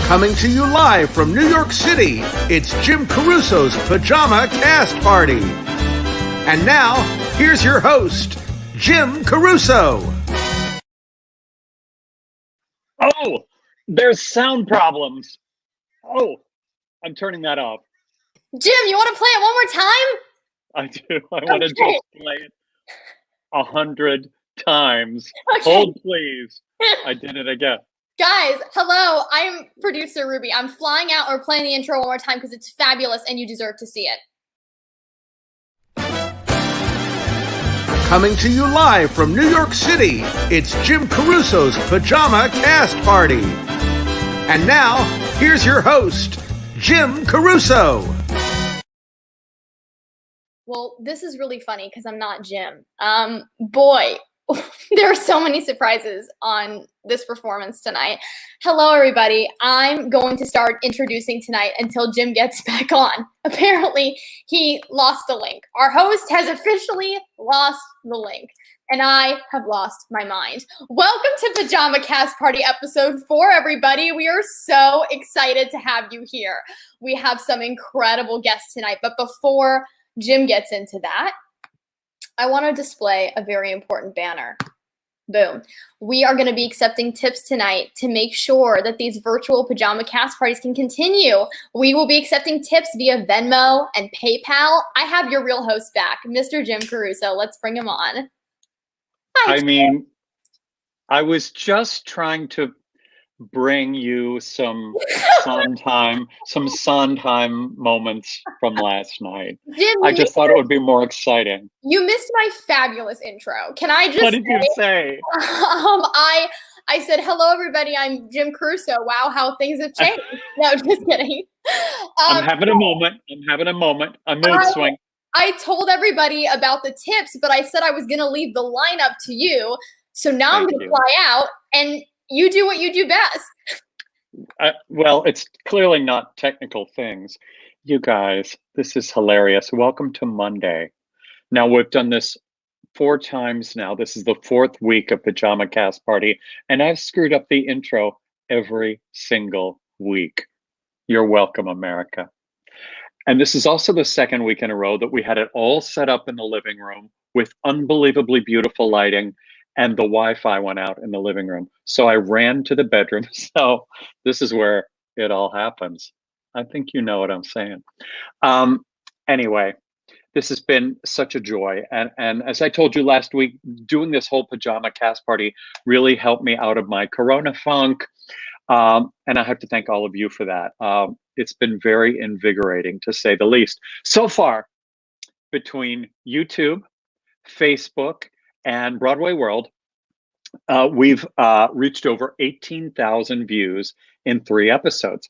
Coming to you live from New York City, it's Jim Caruso's Pajama Cast Party. And now, here's your host, Jim Caruso. Oh, there's sound problems. Oh, I'm turning that off. Jim, you want to play it one more time? I do. I want to just play it 100 times. Okay. Hold, please. I did it again. Guys, hello. I'm producer Ruby. I'm flying out. We're playing the intro one more time because it's fabulous and you deserve to see it. Coming to you live from New York City, it's Jim Caruso's Pajama Cast Party. And now, here's your host, Jim Caruso. Well, this is really funny because I'm not Jim. Boy, there are so many surprises on this performance tonight. Hello, everybody. I'm going to start introducing tonight until Jim gets back on. Apparently, he lost the link. Our host has officially lost the link, and I have lost my mind. Welcome to Pajama Cast Party episode 4, everybody. We are so excited to have you here. We have some incredible guests tonight, but before Jim gets into that, I want to display a very important banner. Boom. We are going to be accepting tips tonight to make sure that these virtual pajama cast parties can continue. We will be accepting tips via Venmo and PayPal. I have your real host back, Mr. Jim Caruso. Let's bring him on. Hi, I mean, I was just trying to bring you some Sondheim moments from last night. Jim, I just thought it would be more exciting. you missed my fabulous intro. Can I just What did you say? I said, hello, everybody. I'm Jim Caruso. Wow, how things have changed. No, just kidding. I'm having a moment. A mood swing. I told everybody about the tips, but I said I was going to leave the lineup to you. So now I'm going to fly out and you do what you do best. Well, it's clearly not technical things. You guys, this is hilarious. Welcome to Monday. Now, we've done this 4 times now. This is the 4th week of Pajama Cast Party, and I've screwed up the intro every single week. You're welcome, America. And this is also the 2nd week in a row that we had it all set up in the living room with unbelievably beautiful lighting, and the Wi-Fi went out in the living room. So I ran to the bedroom. So this is where it all happens. I think you know what I'm saying. Anyway, this has been such a joy. And as I told you last week, doing this whole pajama cast party really helped me out of my Corona funk. And I have to thank all of you for that. It's been very invigorating, to say the least. So far, between YouTube, Facebook, and Broadway World, we've reached over 18,000 views in 3 episodes.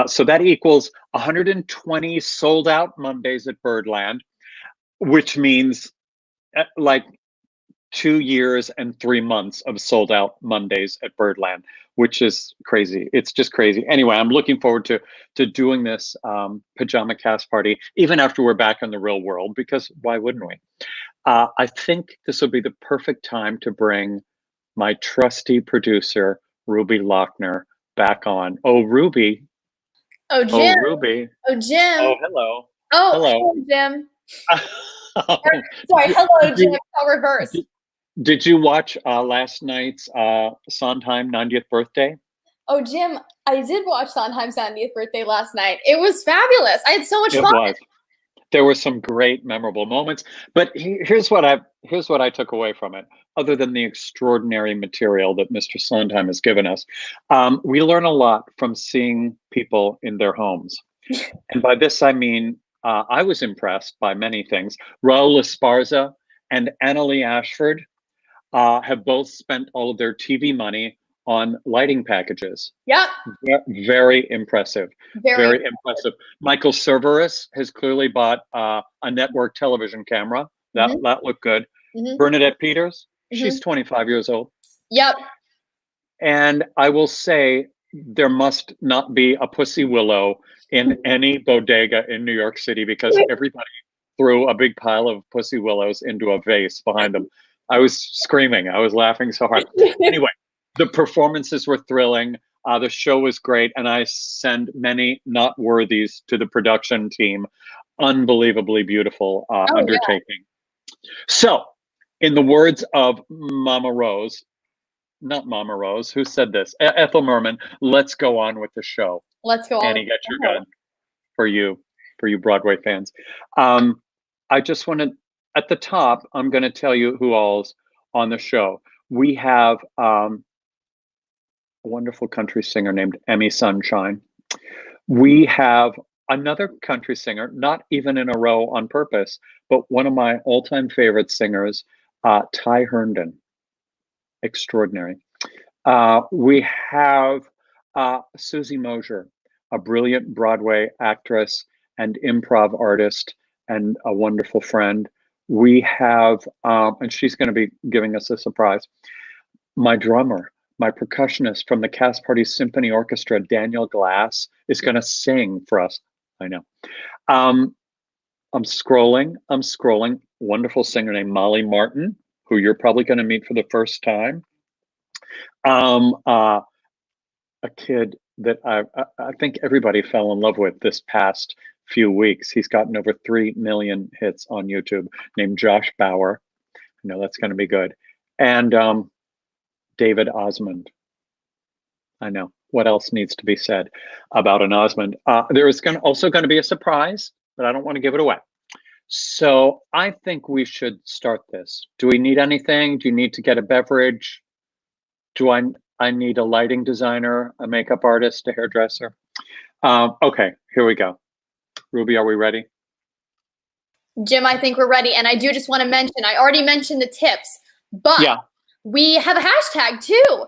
So that equals 120 sold out Mondays at Birdland, which means like 2 years and 3 months of sold out Mondays at Birdland, which is crazy. It's just crazy. Anyway, I'm looking forward to doing this pajama cast party, even after we're back in the real world, because why wouldn't we? I think this will be the perfect time to bring my trusty producer, Ruby Lochner, back on. Oh, Ruby. Oh, Jim. Oh, Ruby. Oh, Jim. Oh, hello. Oh, hello, Jim. Sorry, hello, Jim. I'll reverse. Did you watch last night's Sondheim 90th birthday? Oh, Jim, I did watch Sondheim's 90th birthday last night. It was fabulous. I had so much fun. It was. There were some great memorable moments, but here's what I took away from it. Other than the extraordinary material that Mr. Sondheim has given us, we learn a lot from seeing people in their homes. And by this, I mean, I was impressed by many things. Raul Esparza and Annalee Ashford have both spent all of their TV money on lighting packages. Yep. Very impressive. Very impressive. Michael Cerveris has clearly bought a network television camera. That looked good. Bernadette Peters, she's 25 years old. Yep. And I will say there must not be a pussy willow in any bodega in New York City, because everybody threw a big pile of pussy willows into a vase behind them. I was screaming. I was laughing so hard. Anyway, the performances were thrilling. The show was great, and I send many not worthies to the production team. Unbelievably beautiful yeah. undertaking. So, in the words of Mama Rose, not Mama Rose, who said this? Ethel Merman, let's go on with the show. Let's go on. Annie, get your gun for you Broadway fans. I just want to, at the top, I'm going to tell you who all's on the show. We have a wonderful country singer named Emmy Sunshine. We have another country singer, not even in a row on purpose, but one of my all-time favorite singers, Ty Herndon. Extraordinary. We have Susie Mosier, a brilliant Broadway actress and improv artist and a wonderful friend. We have, and she's going to be giving us a surprise, my drummer, my percussionist from the Cast Party Symphony Orchestra, Daniel Glass, is going to sing for us. I know. I'm scrolling. Wonderful singer named Molly Martin, who you're probably going to meet for the first time. A kid that I think everybody fell in love with this past few weeks. He's gotten over 3 million hits on YouTube, named Josh Bauer. I know that's going to be good. And David Osmond. I know. What else needs to be said about an Osmond? There is also going to be a surprise, but I don't want to give it away. So I think we should start this. Do we need anything? Do you need to get a beverage? Do I need a lighting designer, a makeup artist, a hairdresser? Okay, here we go. Ruby, are we ready? Jim, I think we're ready. And I do just want to mention, I already mentioned the tips, but yeah, we have a hashtag too,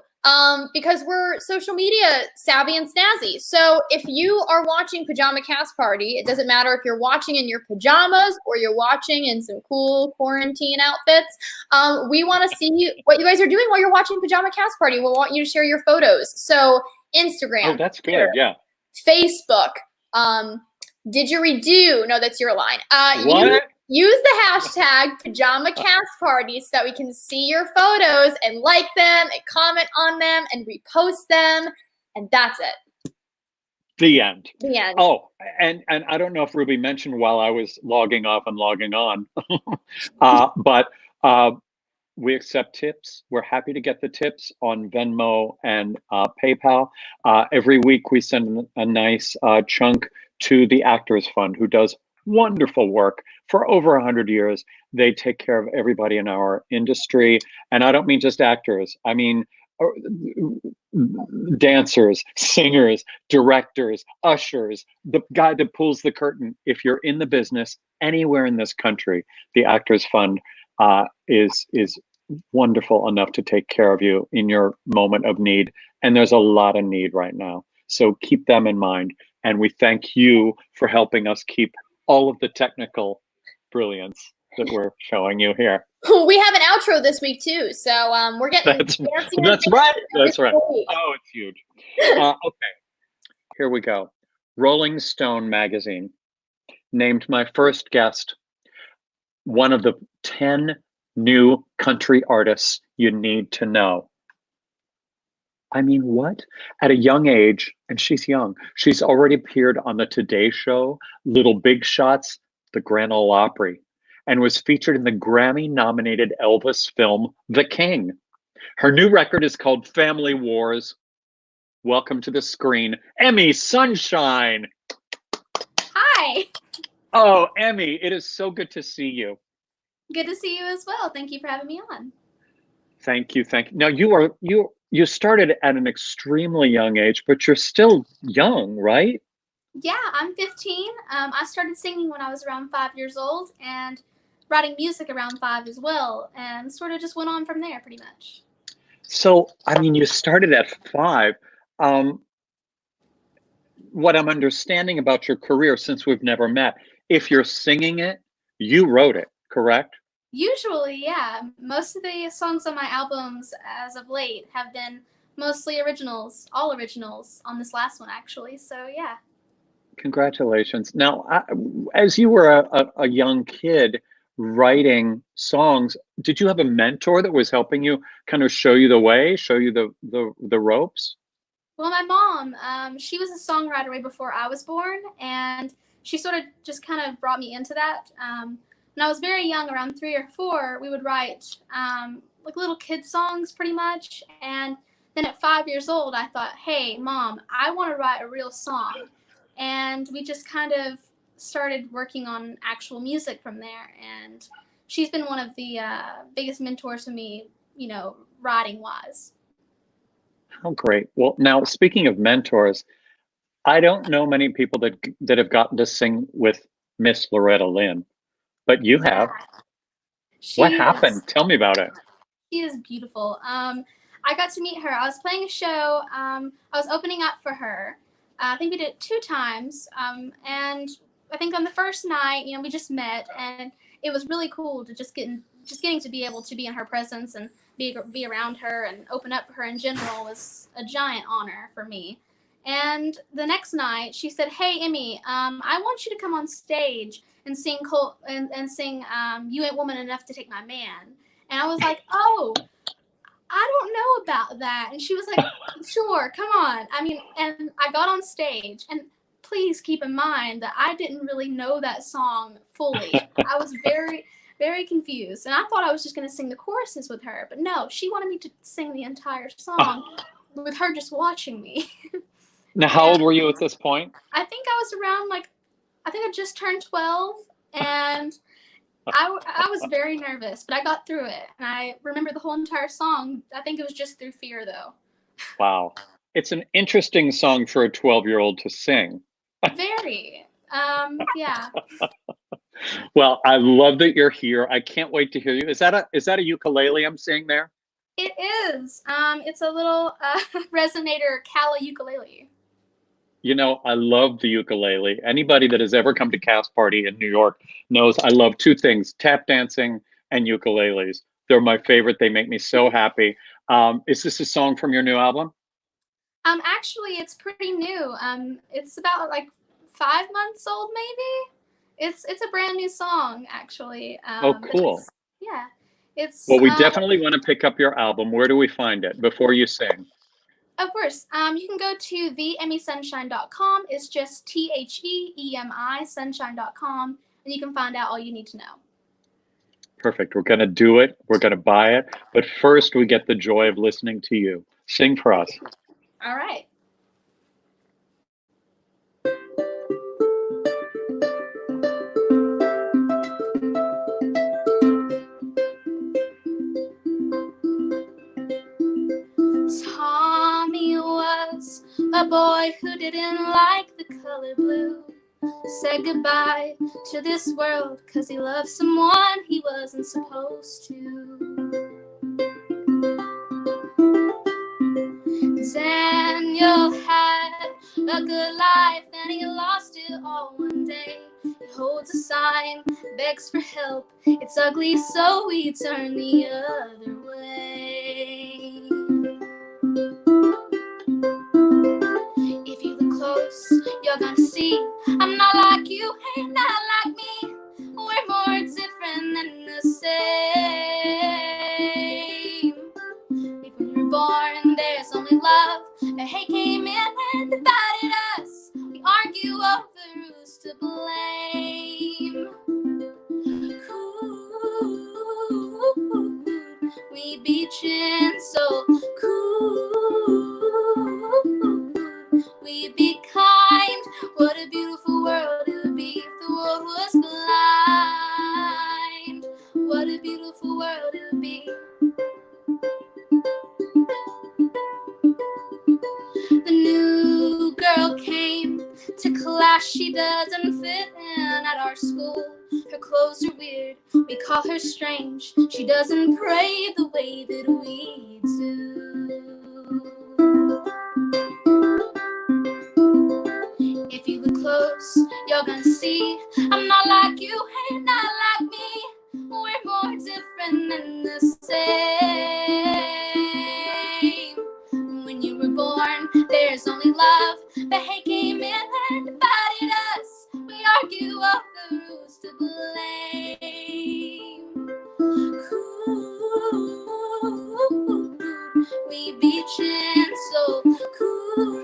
because we're social media savvy and snazzy. So if you are watching Pajama Cast Party, it doesn't matter if you're watching in your pajamas or you're watching in some cool quarantine outfits. We want to see what you guys are doing while you're watching Pajama Cast Party. We'll want you to share your photos. So Instagram. Oh, that's good. Twitter, yeah. Facebook. Didgeridoo. No, that's your line. What? Use the hashtag Pajama Cast Party so that we can see your photos and like them and comment on them and repost them. And that's it. The end. The end. Oh, and I don't know if Ruby mentioned while I was logging off and logging on, but we accept tips. We're happy to get the tips on Venmo and PayPal. Every week we send a nice chunk to the Actors Fund, who does wonderful work for over 100 years. They take care of everybody in our industry. And I don't mean just actors. I mean dancers, singers, directors, ushers, the guy that pulls the curtain. If you're in the business anywhere in this country, the Actors Fund is wonderful enough to take care of you in your moment of need. And there's a lot of need right now. So keep them in mind. And we thank you for helping us keep all of the technical brilliance that we're showing you here. We have an outro this week too, so we're getting that's right. That's right. Oh, it's huge. Okay, here we go. Rolling Stone magazine named my first guest one of the 10 new country artists you need to know. I mean, what? At a young age, and she's young, she's already appeared on the Today Show, Little Big Shots, the Grand Ole Opry, and was featured in the Grammy-nominated Elvis film, The King. Her new record is called Family Wars. Welcome to the screen, Emmy Sunshine. Hi. Oh, Emmy, it is so good to see you. Good to see you as well. Thank you for having me on. Thank you. Now you started at an extremely young age, but you're still young, right? Yeah, I'm 15. I started singing when I was around 5 years old and writing music around 5 as well, and sort of just went on from there pretty much. So, I mean, you started at 5. What I'm understanding about your career, since we've never met, if you're singing it, you wrote it, correct? Usually, yeah. Most of the songs on my albums as of late have been mostly originals, all originals on this last one, actually. So, yeah. Congratulations. Now, as you were a young kid writing songs, did you have a mentor that was helping you kind of show you the way, show you the ropes? Well, my mom, she was a songwriter way before I was born, and she sort of just kind of brought me into that. When I was very young, around 3 or 4, we would write like little kid songs pretty much. And then at 5 years old, I thought, hey, Mom, I want to write a real song. And we just kind of started working on actual music from there. And she's been one of the biggest mentors for me, writing wise. Oh, great. Well, now speaking of mentors, I don't know many people that have gotten to sing with Miss Loretta Lynn, but you have. What She happened? is Tell me about it. she is beautiful. I got to meet her. I was playing a show. I was opening up for her. I think we did it 2 times. And I think on the first night, we just met, and it was really cool to just getting to be able to be in her presence and be around her and open up for her in general was a giant honor for me. And the next night, she said, "Hey, Emmy, I want you to come on stage and sing sing You Ain't Woman Enough to Take My Man." And I was like, "Oh, I don't know about that." And she was like, "Sure, come on." I mean, and I got on stage, and please keep in mind that I didn't really know that song fully. I was very, very confused, and I thought I was just going to sing the choruses with her. But no, she wanted me to sing the entire song with her just watching me. Now, how old were you at this point? I think I was around I think I just turned 12, and I was very nervous, but I got through it, and I remember the whole entire song. I think it was just through fear, though. Wow. It's an interesting song for a 12-year-old to sing. Very. Yeah. Well, I love that you're here. I can't wait to hear you. Is that a ukulele I'm seeing there? It is. It's a little resonator Kala ukulele. I love the ukulele. Anybody that has ever come to Cast Party in New York knows I love two things: tap dancing and ukuleles. They're my favorite. They make me so happy. Is this a song from your new album? Actually, it's pretty new. It's about 5 months old, maybe. It's a brand new song, actually. Oh, cool. Yeah. It's Well, we definitely want to pick up your album. Where do we find it before you sing? Of course. You can go to theemmysunshine.com. It's just THEEMI sunshine.com, and you can find out all you need to know. Perfect. We're going to do it. We're going to buy it. But first, we get the joy of listening to you. Sing for us. All right. Tommy was a boy who didn't like the color blue. Said goodbye to this world 'cause he loved someone he wasn't supposed to. Daniel had a good life, then he lost it all one day. He holds a sign, begs for help. It's ugly, so we turn the other way. If you look close, you're gonna see I'm not like you, ain't not like me. We're more different than the same. When we were born, there's only love. The hate came in and divided us. We argue over who's to blame. Cool, we be gentle. Cool, we be kind. What a beautiful world it would be if the world was blind. What a beautiful world it would be. The new girl came to class. She doesn't fit in at our school. Her clothes are weird. We call her strange. She doesn't pray the way that we do. If you look close, you're gonna see I'm not like you, ain't not like me. We're more different than the same. When you were born, there's only love. The hate came in and divided us. We argue over who's to blame. Cool, we be gentle. Cool,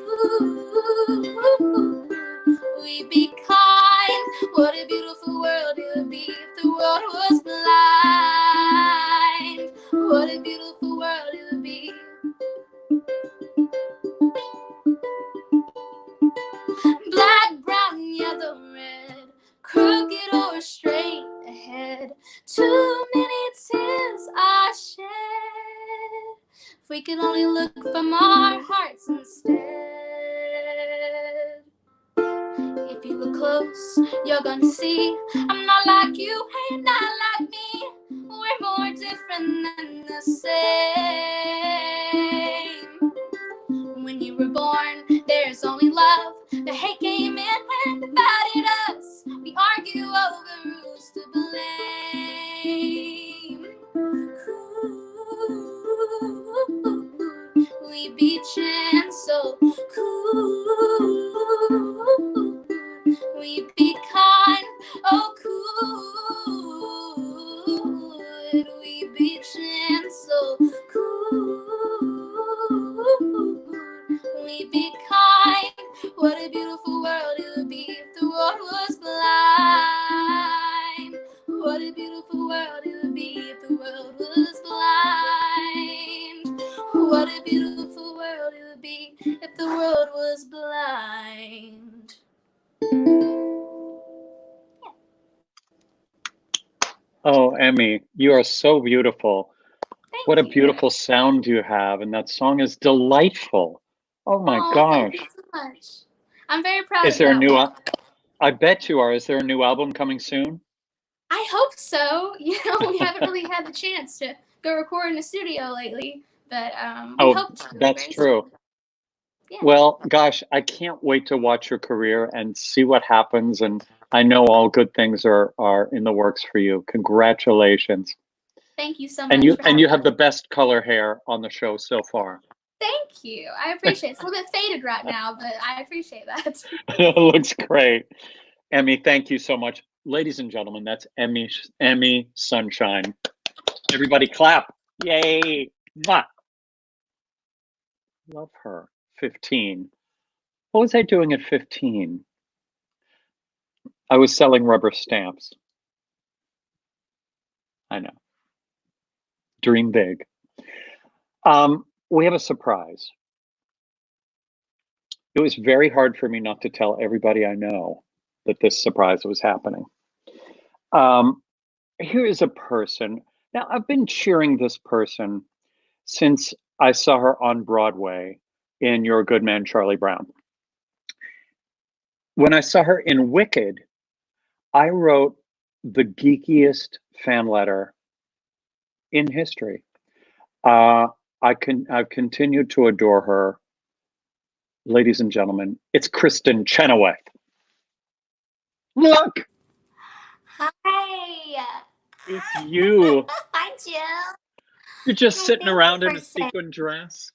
you're gonna see I'm not like you, and not like me. We're more different than the same. When you were born, there's only love. The hate came in and divided us. We argue over who's to blame. Ooh, we be so cool. We be kind, oh cool. We be so cool. We be kind. What a beautiful world it would be if the world was blind. What a beautiful world it would be if the world was blind. What a beautiful world it would be if the world was blind. Oh, Emmy, you are so beautiful. Thank What a you. beautiful sound you have, and that song is delightful. Oh my gosh. Thank you so much. I'm very proud Is of there a that new one. I bet you are. Is there a new album coming soon? I hope so. You know, we haven't really had the chance to go record in the studio lately, but we Oh, hope to. that's very true. soon. Yeah. Well, gosh, I can't wait to watch your career and see what happens. And I know all good things are in the works for you. Congratulations. Thank you so much. And you for having have me. the best color hair on the show so far. Thank you. I appreciate it. It's a little bit faded right now, but I appreciate that. It looks great. Emmy, thank you so much. Ladies and gentlemen, that's Emmy Sunshine. Everybody clap. Yay. Mwah. Love her. 15. What was I doing at 15? I was selling rubber stamps. I know. Dream big. We have a surprise. It was very hard for me not to tell everybody I know that this surprise was happening. Here is a person. Now, I've been cheering this person since I saw her on Broadway in Your Good Man, Charlie Brown. When I saw her in Wicked, I wrote the geekiest fan letter in history. I've continued to adore her. Ladies and gentlemen, it's Kristen Chenoweth. Look, Hi. it's you. Hi, Jim. You're just Hi, sitting thank around you in for a saying. sequin dress.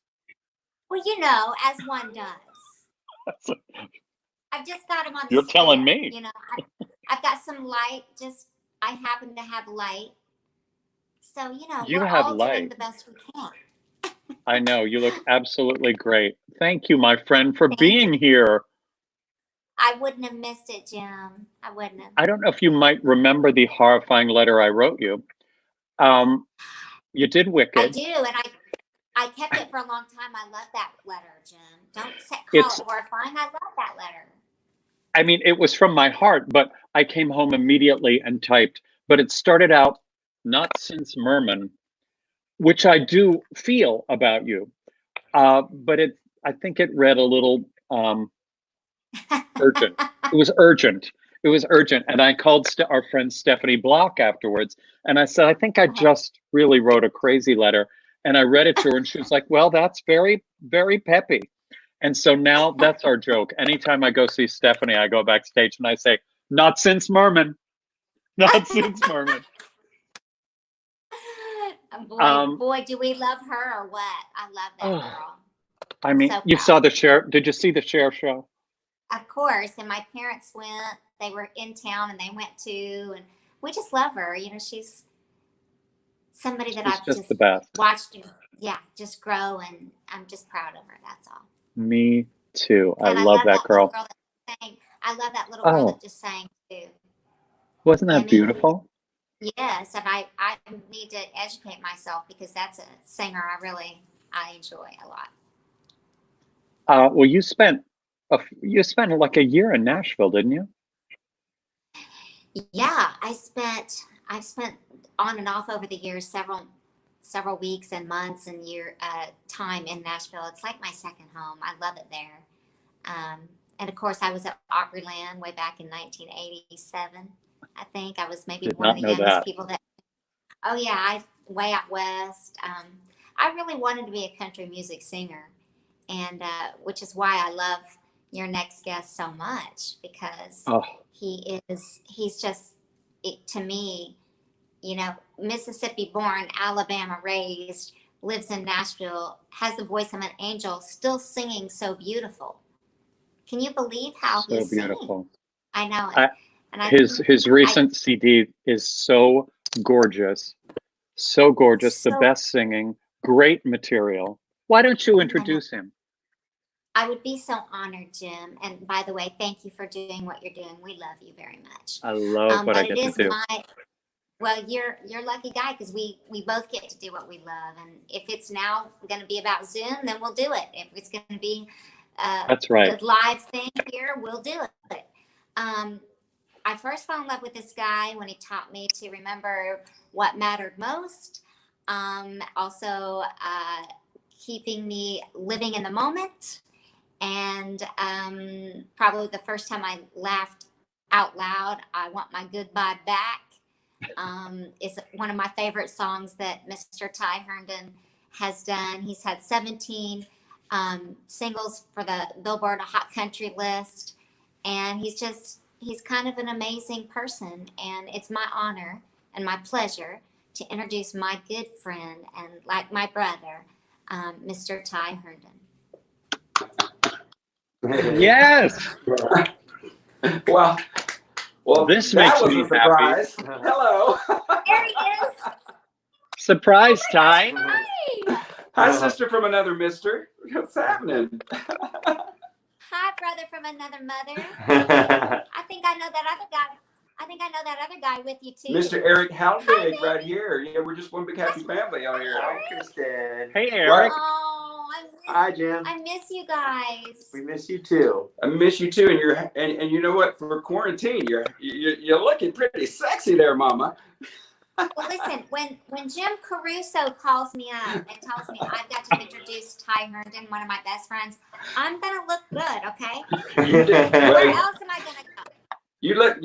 Well, you know, as one does. I've just got them on the You're telling stand, me. You know, I've got some light. Just I happen to have light. So you know, You we're have all doing light. the best we can. I know, you look absolutely great. Thank you, my friend, for Thank being here. I wouldn't have missed it, Jim. I wouldn't have. I don't know if you might remember the horrifying letter I wrote you. You did Wicked. I do, and I kept it for a long time. I love that letter, Jim. Don't call It's- it horrifying. I love that letter. I mean, it was from my heart, but I came home immediately and typed. But it started out, not since Merman, which I do feel about you. But I think it read a little urgent. It was urgent. It was urgent. And I called our friend Stephanie Block afterwards, and I said, I think I just really wrote a crazy letter. And I read it to her, and she was like, well, that's very, very peppy. And so now that's our joke. Anytime I go see Stephanie, I go backstage and I say, not since Merman. Not since Merman. Boy, do we love her or what? I love that girl. I mean, So you proud. saw the Cher. Did you see the Cher show? Of course, and my parents went. They were in town, and they went too. And we just love her. You know, she's somebody that She's I've just the best. watched, just grow, and I'm just proud of her. That's all. Me too. I And love that girl. Little girl that sang. I love that little girl that just sang too. Wasn't that Emmy. beautiful? Yes, and I need to educate myself because that's a singer I enjoy a lot. Well, you spent like a year in Nashville, didn't you? Yeah, I've spent on and off over the years several weeks and months and time in Nashville. It's like my second home. I love it there. And of course, I was at Opryland way back in 1987. I think I was maybe Did one of not the know youngest that. people that. Oh yeah, I way out west. I really wanted to be a country music singer, and which is why I love your next guest so much, because Oh, he's just to me, you know, Mississippi born, Alabama raised, lives in Nashville, has the voice of an angel, still singing so beautiful. Can you believe how so he's singing? beautiful. I know. I- And I His think recent CD is so gorgeous. So gorgeous. The So- best singing. Great material. Why don't you know. introduce him? I would be so honored, Jim. And by the way, thank you for doing what you're doing. We love you very much. I love what I But get it to is do. well, you're a lucky guy, because we both get to do what we love. And if it's now going to be about Zoom, then we'll do it. If it's going to be That's right. the live thing here, we'll do it. I first fell in love with this guy when he taught me to remember what mattered most. Also, keeping me living in the moment. And probably the first time I laughed out loud, I Want My Goodbye Back, is one of my favorite songs that Mr. Ty Herndon has done. He's had 17 singles for the Billboard Hot Country list. And he's kind of an amazing person. And it's my honor and my pleasure to introduce my good friend and like my brother, Mr. Ty Herndon. Yes. Well, This that makes was me a surprise. Hello. There he is. Surprise time. Hi. Hi, sister from another mister. What's happening? Hi, brother from another mother. I think I know that other guy. I think I know that other guy with you too. Mr. Eric Hi, Halbig baby. right here. Yeah, we're just one big happy family on here. Hi, Kristen. Hey, Eric. Oh, Hi, Jim. I miss you guys. We miss you too. I miss you too, and and you know what? For quarantine, you're looking pretty sexy there, Mama. Well, listen, when Jim Caruso calls me up and tells me I've got to introduce Ty Herndon, one of my best friends, I'm gonna look good, okay? You did. Where Well, else am I gonna go? you look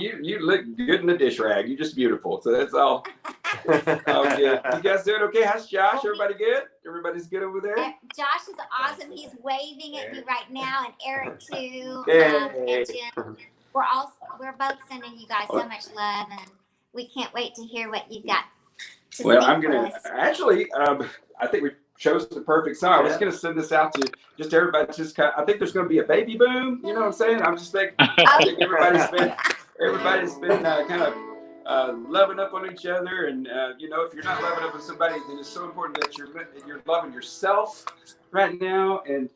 good in the dish rag. You're just beautiful. So that's all. Oh, good. You guys doing okay? How's Josh? Everybody good? Everybody's good over there? Josh is awesome. He's waving at me right now, and Eric too. Yay. And Jim. We're both sending you guys so much love, and we can't wait to hear what you got to Well, sing I'm for gonna us. actually. I think we chose the perfect song. I was gonna send this out to just everybody. I think there's gonna be a baby boom. You know what I'm saying? I'm just thinking. I think everybody's been kind of loving up on each other, and you know, if you're not loving up on somebody, then it's so important that you're loving yourself right now, and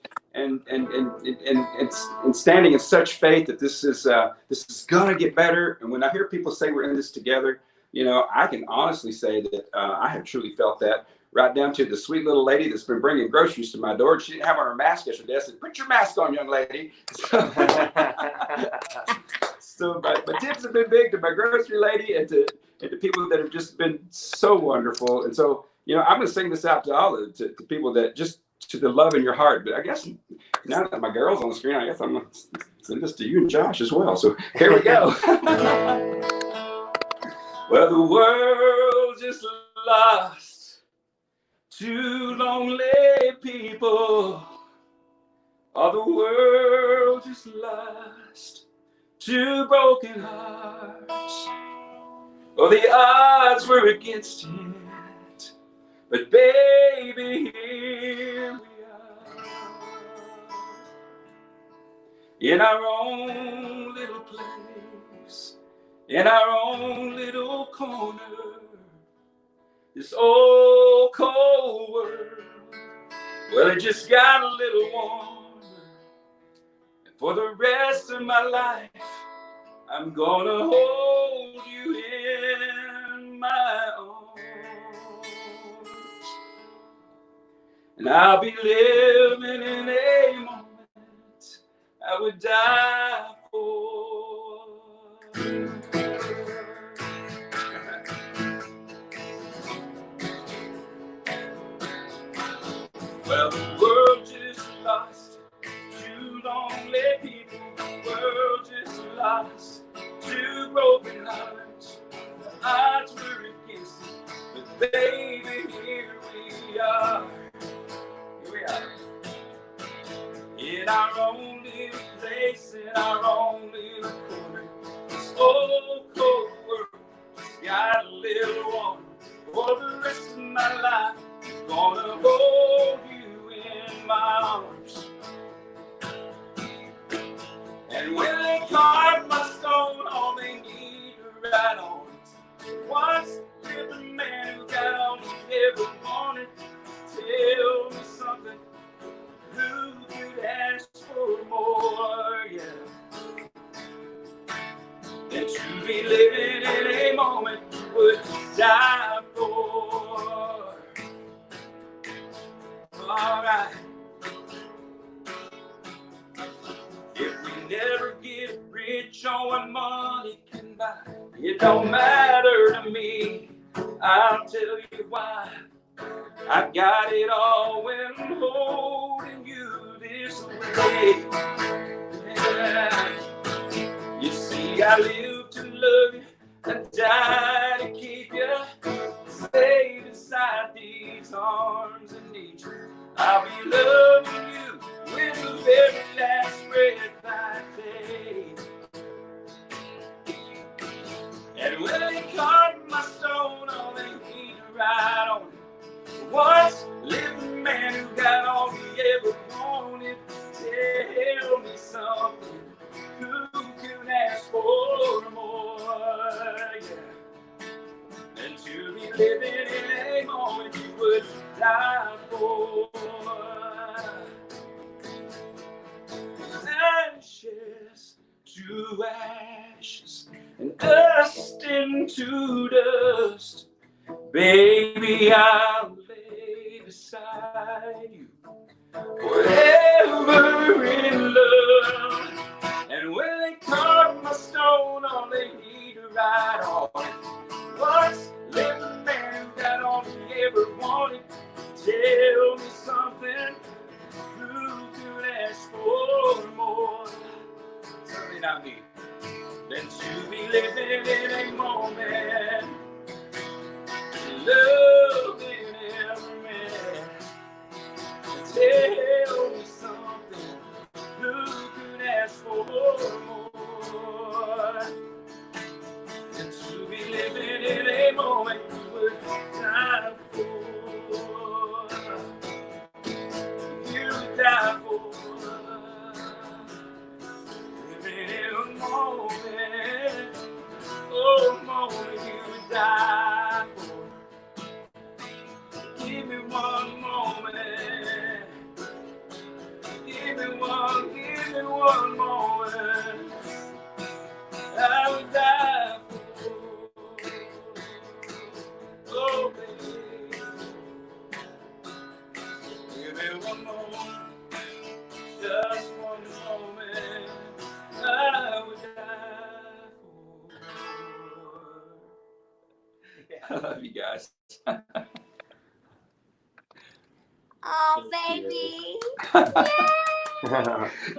standing in such faith that this is gonna get better. And when I hear people say we're in this together, you know, I can honestly say that I have truly felt that. Right down to the sweet little lady that's been bringing groceries to my door. She didn't have on her mask yesterday. I said, "Put your mask on, young lady." So my tips have been big to my grocery lady and to people that have just been so wonderful. And so, you know, I'm going to sing this out to all to people that just to the love in your heart. But I guess now that my girl's on the screen, I guess I'm going to send this to you and Josh as well. So here we go. Well, the world just lost two lonely people. All the world just lost two broken hearts. Oh, the odds were against it, but baby, here we are, in our own little place, in our own little corner, this old cold world. Well, it just got a little warmer, and for the rest of my life, I'm gonna hold you in my arms, and I'll be living in a moment I would die for. Well, the world just lost two lonely people. world just lost two broken hearts. The odds were against us, but baby, here we are. Here we are. In our own little place, in our own little corner. This old cold world just got a little warmer. For the rest of my life, I'm gonna hold you in my arms. And when they carve my stone, all they need to write on it. Once lived a man who got all he ever wanted. Tell me something, who could ask for more, yeah, than to be living in a moment you would die for. Alright. If we never get rich on what money can buy, it don't matter to me. I'll tell you why. I've got it all when I'm holding you this way. Yeah. You see, I live to love you, I die to keep you safe inside these arms and need you. I'll be loving you with the very last breath I take. And when they carve my stone, all they need to write on it. Once lived a man who got all he ever wanted. Tell me something, who can ask for more, yeah, than to be living in a moment you would die for. Ashes to ashes and dust into dust, baby, I'll lay beside you forever in love. And when they carve my stone, all they need to write on it. Once lived a man who got all he ever wanted. Tell me something, who could ask for more? Certainly not me. Than to be living in a moment, loving every man. Tell me something, who could ask for more? Than to be living in a moment you would die for. You would die for. Living in a moment, oh, moment you would die for. Give me one moment. Give me one moment. I would die for. Oh, baby. Give me one moment. Just one moment. I would die for. I love you guys. Oh, baby.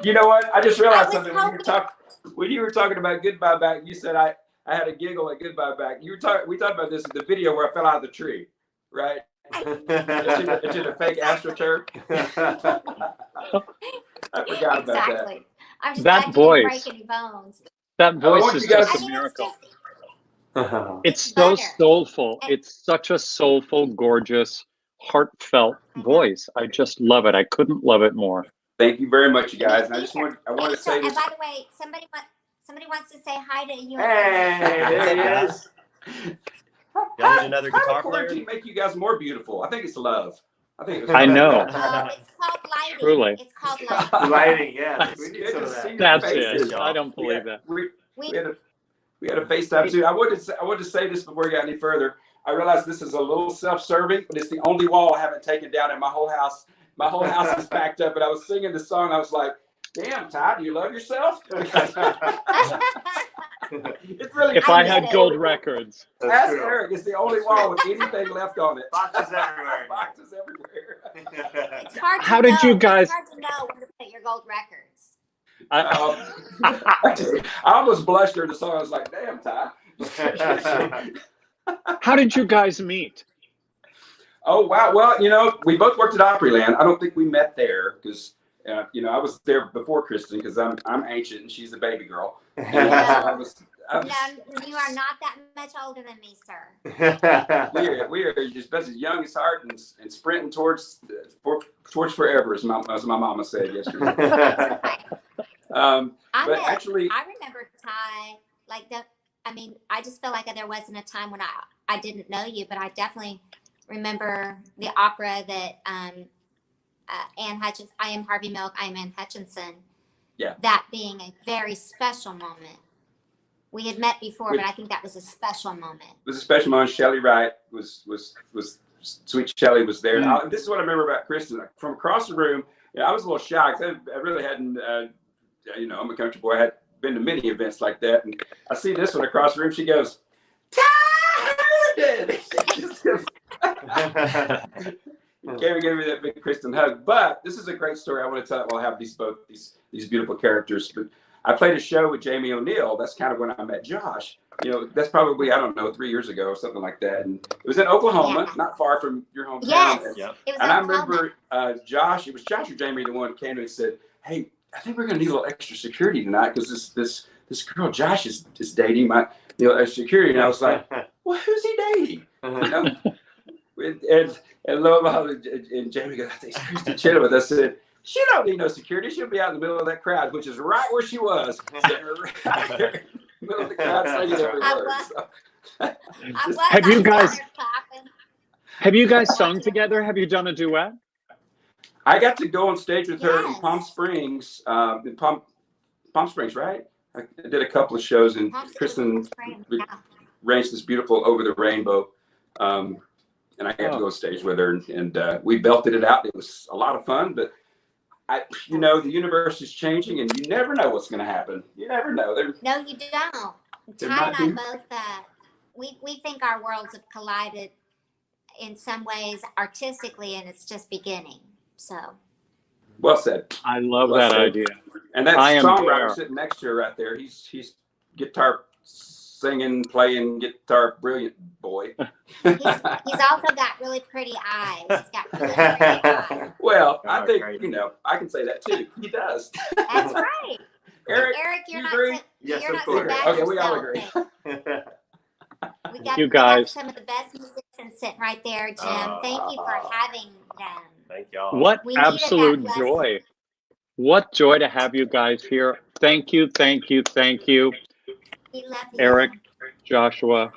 You know what? I just realized I was something. hoping- When you were talking about Goodbye Back, you said I had a giggle at Goodbye Back. We talked about this in the video where I fell out of the tree, right? Into the fake AstroTurf. I forgot about that. Exactly. I'm just That glad you voice. didn't break any bones. That I voice want is you guys- just I a mean, miracle. it's It's so butter. soulful. And- It's such a soulful, gorgeous, heartfelt I know. voice. I just love it. I couldn't love it more. Thank you very much, you guys. And I Me just neither. want to And so, say and this. by the way, somebody wants to say hi to you. Hey, there he is. There's another How guitar did player. quarantine make you guys more beautiful? I think it's love. I think it's I know. Oh, it's called lighting. Truly. It's called lighting. Lighting, yeah. We It's need good some to of see that. your That's faces. it. I don't believe that. We We had a FaceTime too. I wanted to say this before we got any further. I realize this is a little self-serving, but it's the only wall I haven't taken down in my whole house. My whole house is packed up, and I was singing the song. I was like, "Damn, Ty, do you love yourself?" It's really. If I I get had it. gold records, That's Ask true. Eric. It's the only wall with anything left on it. Boxes everywhere. Boxes everywhere. It's hard to How did know. you guys- It's hard to know where to put your gold records. I almost blushed during the song. I was like, damn, Ty. How did you guys meet? Oh, wow. Well, we both worked at Opryland. I don't think we met there because, I was there before Kristen because I'm ancient and she's a baby girl. And No, you are not that much older than me, sir. we are just as young as heart and sprinting towards forever, as my mama said yesterday. That's right. But actually, I remember Ty, I just feel like there wasn't a time when I didn't know you, but I definitely remember the opera that Anne Hutchinson, I Am Harvey Milk, I Am Anne Hutchinson. Yeah. That being a very special moment. We had met before, but I think that was a special moment. It was a special moment. Shelley Wright was sweet. Shelley was there. Mm. This is what I remember about Kristen. From across the room, I was a little shocked. I really hadn't, I'm a country boy. I had been to many events like that. And I see this one across the room. She goes, Ty Herndon! Gave me that big Kristen hug. But this is a great story. I want to tell. I'll have these beautiful characters. But I played a show with Jamie O'Neill. That's kind of when I met Josh. That's probably, I don't know, 3 years ago or something like that. And it was in Oklahoma, not far from your hometown. Yes, and, it was and I Oklahoma. remember Josh. It was Josh or Jamie, the one who came to me and said, "Hey, I think we're going to need a little extra security tonight because this girl Josh is dating my extra security." And I was like, "Well, who's he dating?" And lo and behold, and Jamie goes, "I think Kristen Chenoweth." I said, "She don't need no security. She'll be out in the middle of that crowd," which is right where she was, sitting right there in the middle of the crowd, singing every word. Have you guys sung together? Have you done a duet? I got to go on stage with her in Palm Springs, Palm Springs, right? I did a couple of shows, and Kristen arranged this beautiful Over the Rainbow. And I got to go on stage with her, and we belted it out. It was a lot of fun, but the universe is changing, and you never know what's going to happen. You never know. No, you don't. Ty and I both, we think our worlds have collided in some ways artistically, and it's just beginning. So. Well said. I love that idea. And that songwriter sitting next to her right there, he's guitar singing, playing guitar, brilliant boy. He's also got really pretty eyes. He's got really pretty eyes. Well, I think, I can say that too. He does. That's right. Eric, you're not agree? Yes, you're of not course. so bad Okay, we all yourself. agree. You guys. Some of the best musicians sitting right there, Jim. Thank you for having them. Thank y'all. What We needed absolute that joy. What joy to have you guys here. Thank you, thank you, thank you. We love you. Eric, Joshua,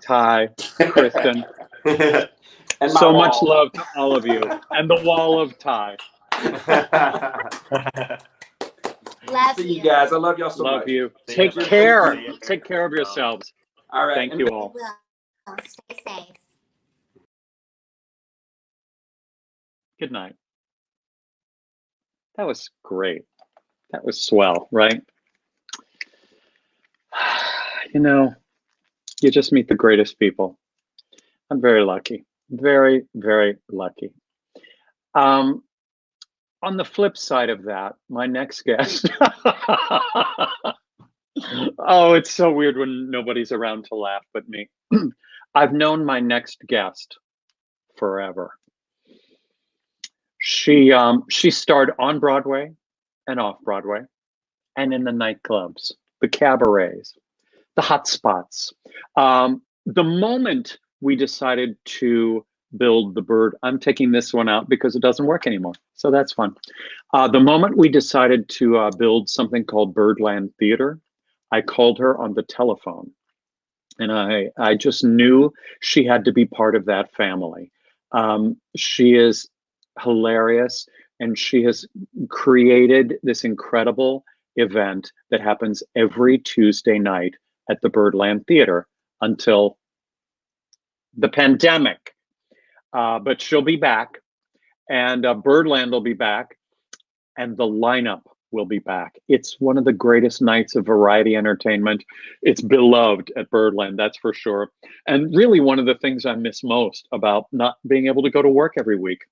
Ty, Kristen. And So my much wall. love to all of you. And the wall of Ty. Love See you. you guys. I love y'all so much. Love you. See Take ya. care. See ya. Take care of yourselves. All right. Thank And you We all. will. Stay safe. Good night. That was great. That was swell, right? You just meet the greatest people. I'm very lucky. Very, very lucky. On the flip side of that, my next guest. Oh, it's so weird when nobody's around to laugh but me. I've known my next guest forever. She starred on Broadway and off Broadway and in the nightclubs, the cabarets, the hot spots. The moment we decided to build the Bird, I'm taking this one out because it doesn't work anymore. So that's fun. The moment we decided to build something called Birdland Theater, I called her on the telephone. And I just knew she had to be part of that family. She is hilarious, and she has created this incredible event that happens every Tuesday night at the Birdland Theater until the pandemic. But she'll be back, and Birdland will be back, and the lineup will be back. It's one of the greatest nights of variety entertainment. It's beloved at Birdland, that's for sure. And really one of the things I miss most about not being able to go to work every week.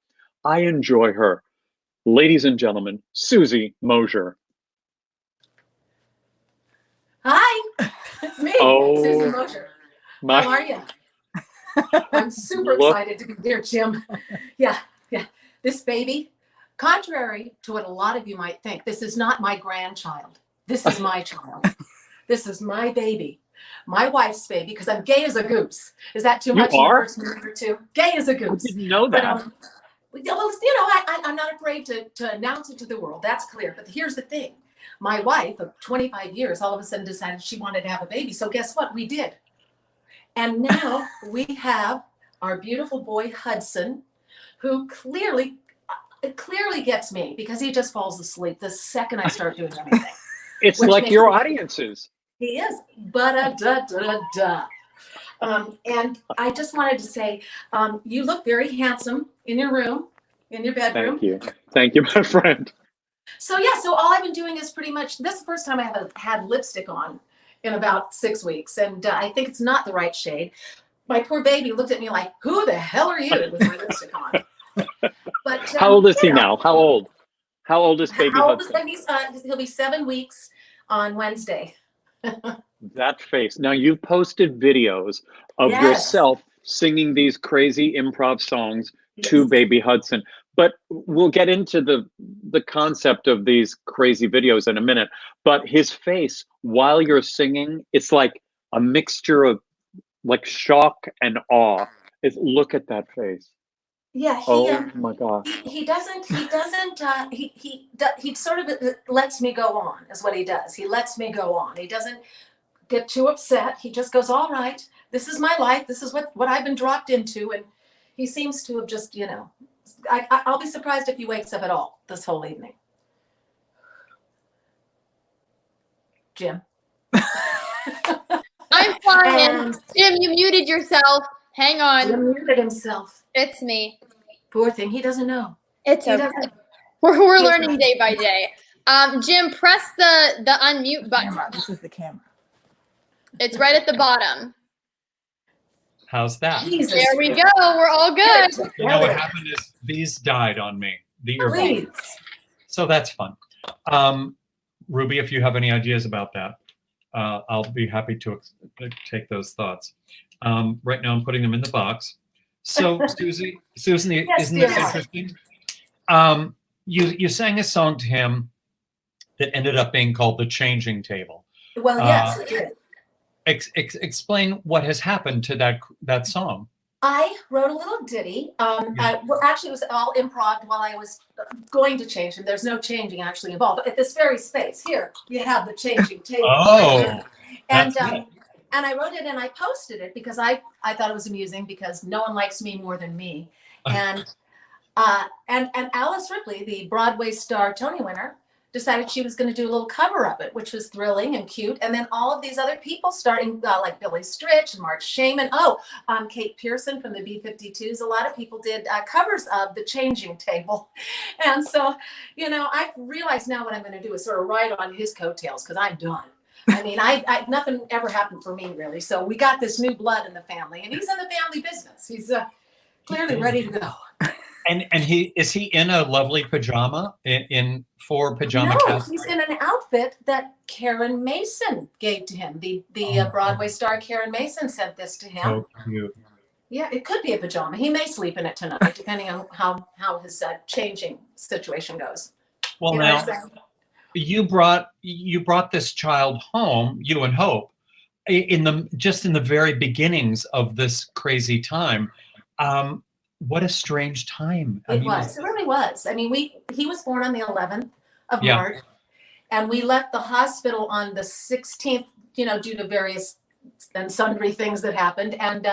I enjoy her. Ladies and gentlemen, Susie Mosier. Hi, it's me, Oh, Susan Mosher. How my, are you? I'm super look, excited to be here, Jim. Yeah. This baby, contrary to what a lot of you might think, this is not my grandchild. This is my child. This is my baby. My wife's baby, because I'm gay as a goose. Is that too you much in the are? first minute or two? Gay as a I goose. didn't know But that. well, I'm not afraid to announce it to the world. That's clear. But here's the thing. My wife of 25 years all of a sudden decided she wanted to have a baby. So guess what? We did. And now we have our beautiful boy Hudson, who clearly gets me because he just falls asleep the second I start doing anything. It's Which like makes your me- audiences. He is. Ba-da-da-da-da. And I just wanted to say, you look very handsome in your room, in your bedroom. Thank you. Thank you, my friend. So yeah, so all I've been doing is pretty much, this is the first time I haven't had lipstick on in about 6 weeks. And I think it's not the right shade. My poor baby looked at me like, who the hell are you with my lipstick on? But How old is he you know, now? How old? How old is baby How old is Hudson? he'll be 7 weeks on Wednesday. That face. Now you've posted videos of Yes. yourself singing these crazy improv songs to Yes. baby Hudson. But we'll get into the concept of these crazy videos in a minute. But his face while you're singing, it's like a mixture of like shock and awe. Look at that face. Yeah, Oh my gosh. he sort of lets me go on is what he does. He lets me go on. He doesn't get too upset. He just goes, all right, this is my life. This is what I've been dropped into. And he seems to have just, I'll be surprised if he wakes up at all this whole evening. Jim. I'm fine. And Jim, you muted yourself. Hang on. Jim muted himself. It's me. Poor thing. He doesn't know. It's He okay. doesn't. We're He learning doesn't. day by day. Jim, press the unmute button. Camera. This is the camera. It's right at the bottom. How's that? Jesus. There we go. We're all good. You know what happened is these died on me, the earbuds. Please. So that's fun. Ruby, if you have any ideas about that, I'll be happy to take those thoughts. Right now I'm putting them in the box. So Susan, Yes, isn't this dear. interesting? You sang a song to him that ended up being called The Changing Table. Well, yes, it did. Explain what has happened to that song. I wrote a little ditty. Well, actually, it was all improv while I was going to change him. There's no changing actually involved. But at this very space here, you have the changing table. Oh, and that's neat. and I wrote it and I posted it because I thought it was amusing because no one likes me more than me. And Alice Ripley, the Broadway star Tony winner, decided she was going to do a little cover of it, which was thrilling and cute. And then all of these other people starting like Billy Stritch and Mark Shaman. Kate Pearson from the B-52s. A lot of people did covers of The Changing Table. And so, I realize now what I'm going to do is sort of ride on his coattails because I'm done. I mean, I nothing ever happened for me really. So we got this new blood in the family and he's in the family business. He's clearly ready to go. And is he in a lovely pajama for pajama No, cast? he's in an outfit that Karen Mason gave to him. The Broadway star Karen Mason sent this to him. Oh, cute. Yeah, it could be a pajama. He may sleep in it tonight, depending on how his changing situation goes. Well, You know now what I'm saying? you brought this child home, you and Hope, in the very beginnings of this crazy time. What a strange time. It really was. I mean, he was born on the 11th of Yeah. March, and we left the hospital on the 16th, due to various and sundry things that happened. And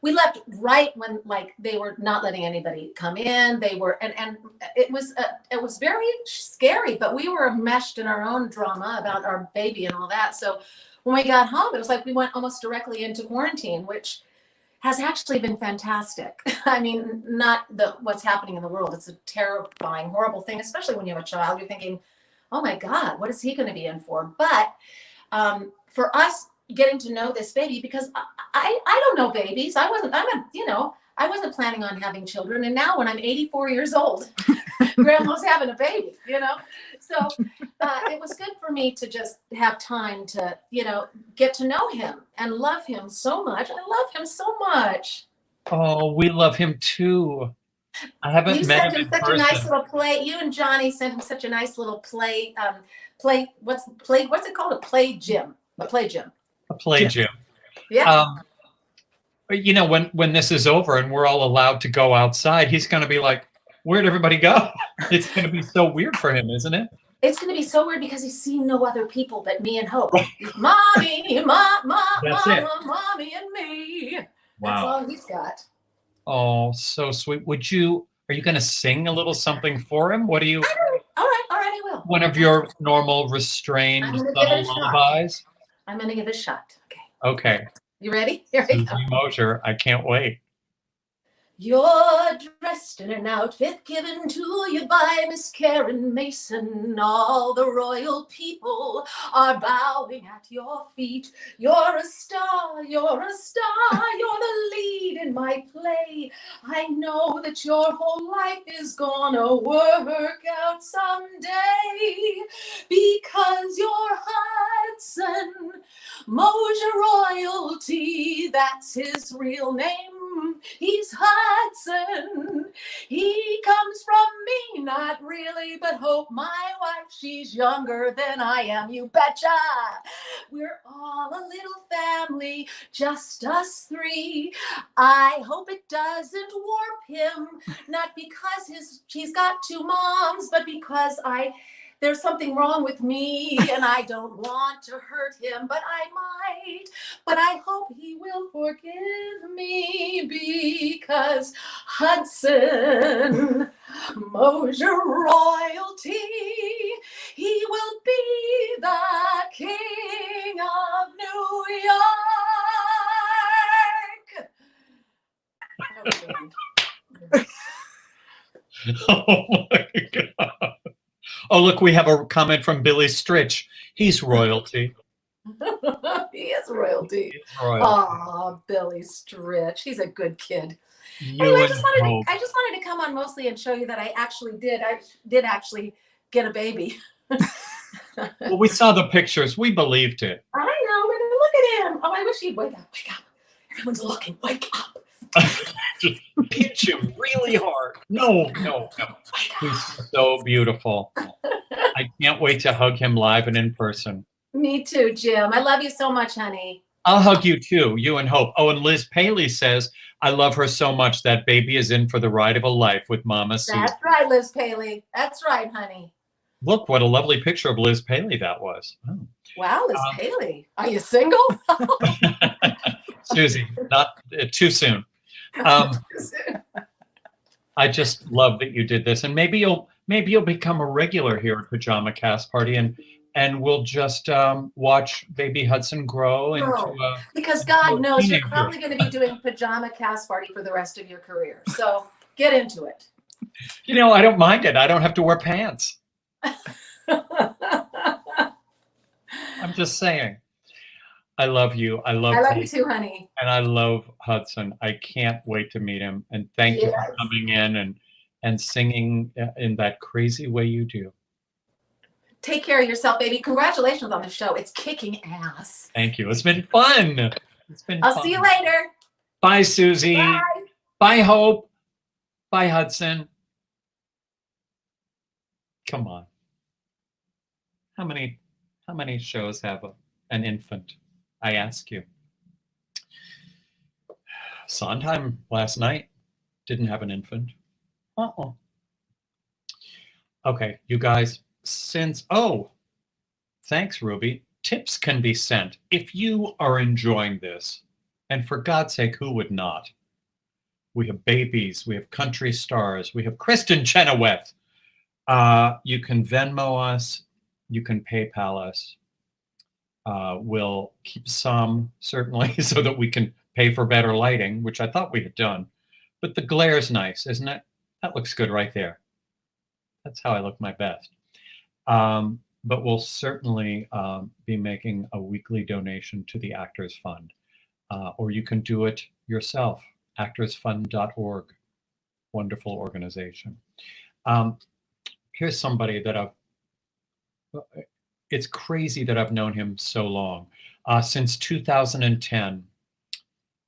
we left right when they were not letting anybody come in. They were, and it was very scary, but we were enmeshed in our own drama about our baby and all that. So when we got home, it was like we went almost directly into quarantine, which has actually been fantastic. I mean, not what's happening in the world. It's a terrifying, horrible thing, especially when you have a child. You're thinking, oh my God, what is he going to be in for? But for us getting to know this baby, because I don't know babies. I wasn't planning on having children. And now when I'm 84 years old, grandma's having a baby, So it was good for me to just have time to, get to know him and love him so much. I love him so much. Oh, we love him too. I haven't You met sent him him in such person. a nice little play. You and Johnny sent him such a nice little play. What's it called? A play gym. A play gym. A play gym. Yeah. When this is over and we're all allowed to go outside, he's going to be like, "Where'd everybody go?" It's going to be so weird for him, isn't it? It's going to be so weird because he's seen no other people but me and Hope. Mommy, mommy, and me. That's Wow. all he's got. Oh, so sweet. Are you going to sing a little something for him? What do you? All right, I will. One of your normal restrained I'm gonna give it a subtle shot. lullabies? I'm going to give it a shot. Okay. Okay. You ready? Here we go. Susie Mosher, I can't wait. You're dressed in an outfit given to you by Miss Karen Mason. All the royal people are bowing at your feet. You're a star, you're a star, you're the lead in my play. I know that your whole life is gonna work out someday because you're Hudson Mosher Royalty. That's his real name. He's Hudson. He comes from me, not really, but Hope, my wife, she's younger than I am, you betcha. We're all a little family, just us three. I hope it doesn't warp him, not because he's got two moms, but because there's something wrong with me and I don't want to hurt him, but I might. But I hope he will forgive me because Hudson Mosher Royalty, he will be the king of New York. Oh my God. Oh, look, we have a comment from Billy Stritch. He's royalty. He is royalty. He's royalty. Oh, Billy Stritch. He's a good kid. You Anyway, I and just Hope. wanted to come on mostly and show you that I did actually get a baby. Well, we saw the pictures. We believed it. I know, but look at him. Oh, I wish he'd wake up. Wake up. Everyone's looking. Wake up. Just pinch him really hard. No. He's so beautiful. I can't wait to hug him live and in person. Me too, Jim. I love you so much, honey. I'll hug you too, you and Hope. Oh, and Liz Paley says, I love her so much. That baby is in for the ride of a life with Mama Susan. That's right, Liz Paley. That's right, honey. Look, what a lovely picture of Liz Paley that was. Oh. Wow, Liz Paley. Are you single? Susie, not too soon. I just love that you did this, and maybe you'll become a regular here at Pajama Cast Party, and we'll just watch baby Hudson grow into because God knows you're teenager. probably going to be doing Pajama Cast Party for the rest of your career. So get into it. I don't mind it. I don't have to wear pants. I'm just saying. I love you. I love you too, honey. And I love Hudson. I can't wait to meet him. And thank you for coming in and singing in that crazy way you do. Take care of yourself, baby. Congratulations on the show. It's kicking ass. Thank you. It's been fun. I'll see you later. Bye, Susie. Bye. Bye, Hope. Bye, Hudson. Come on. How many shows have an infant? I ask you. Sondheim last night didn't have an infant. Okay, you guys, thanks, Ruby. Tips can be sent if you are enjoying this. And for God's sake, who would not? We have babies, we have country stars, we have Kristen Chenoweth. You can Venmo us, you can PayPal us. We'll keep some, certainly, so that we can pay for better lighting, which I thought we had done. But the glare's nice, isn't it? That looks good right there. That's how I look my best. But we'll certainly be making a weekly donation to the Actors Fund. Or you can do it yourself, actorsfund.org. Wonderful organization. Here's somebody that it's crazy that I've known him so long. Since 2010,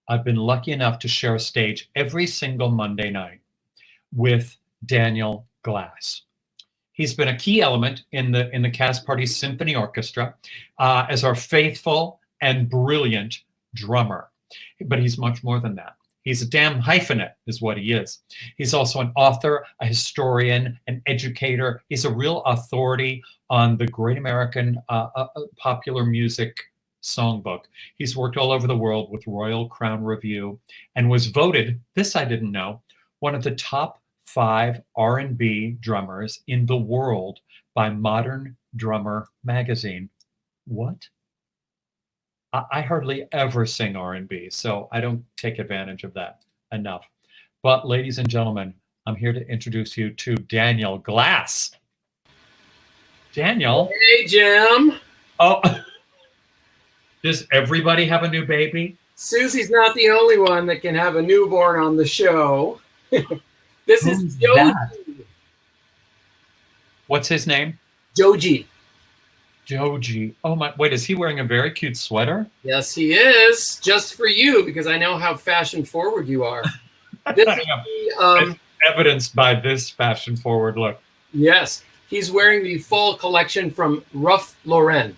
I've been lucky enough to share a stage every single Monday night with Daniel Glass. He's been a key element in the Cast Party Symphony Orchestra as our faithful and brilliant drummer. But he's much more than that. He's a damn hyphenate is what he is. He's also an author, a historian, an educator. He's a real authority on the great American popular music songbook. He's worked all over the world with Royal Crown Review and was voted, this I didn't know, one of the top 5 R&B drummers in the world by Modern Drummer magazine. What? I hardly ever sing R&B, so I don't take advantage of that enough. But ladies and gentlemen, I'm here to introduce you to Daniel Glass. Daniel. Hey, Jim. Oh, does everybody have a new baby? Susie's not the only one that can have a newborn on the show. This Who's is Joji. that? What's his name? Joji. Joji. Oh my, wait, is he wearing a very cute sweater? Yes, he is. Just for you, because I know how fashion forward you are. This is It's evidenced by this fashion forward look. yes, he's wearing the fall collection from Ralph Lauren.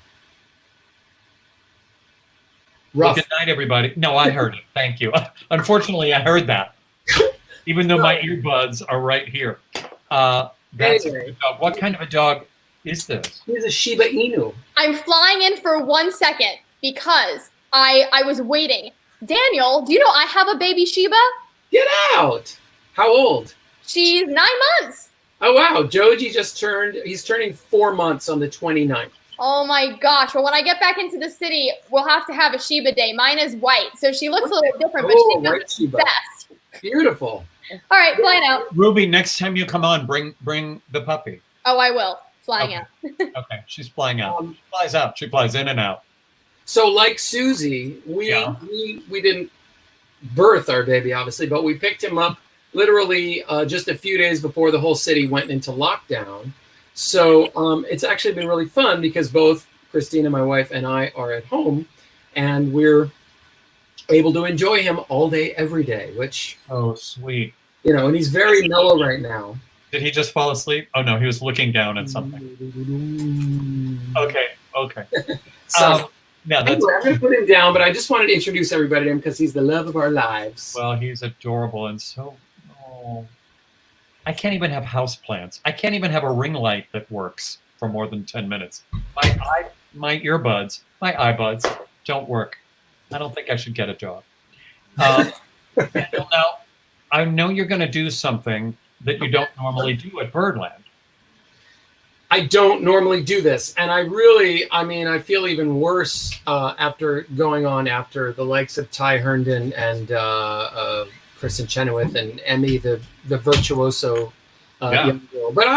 Well, Rough. good night, everybody. No, I heard it. Thank you. Unfortunately, I heard that, even though my earbuds are right here. That's a Anyway. good dog. What kind of a dog is this? He's a Shiba Inu. I'm flying in for 1 second because I was waiting. Daniel, do you know I have a baby Sheba? Get out. How old? She's 9 months. Oh, wow. Joji he's turning 4 months on the 29th. Oh my gosh. Well, when I get back into the city, we'll have to have a Sheba day. Mine is white, so she looks a little different, but Oh, she white does Shiba. best. Beautiful. All right, flying out. Ruby, next time you come on, bring the puppy. Oh, I will. Flying Okay. out. Okay, she's flying out. She flies out. She flies in and out. So like Susie, we didn't birth our baby, obviously, but we picked him up literally just a few days before the whole city went into lockdown. So it's actually been really fun because both Christina, my wife, and I are at home, and we're able to enjoy him all day, every day, which, Oh, sweet. and he's very mellow right now. Did he just fall asleep? Oh no, he was looking down at something. Okay. So Yeah, that's anyway, I'm going to put him down, but I just wanted to introduce everybody to him because he's the love of our lives. well, he's adorable and so. Oh, I can't even have house plants. I can't even have a ring light that works for more than 10 minutes. My earbuds, my iBuds don't work. I don't think I should get a dog. Daniel, now, I know you're going to do something that you don't normally do at Birdland. I don't normally do this, and I feel even worse after going on after the likes of Ty Herndon and Kristen Chenoweth and Emmy, the virtuoso young girl. But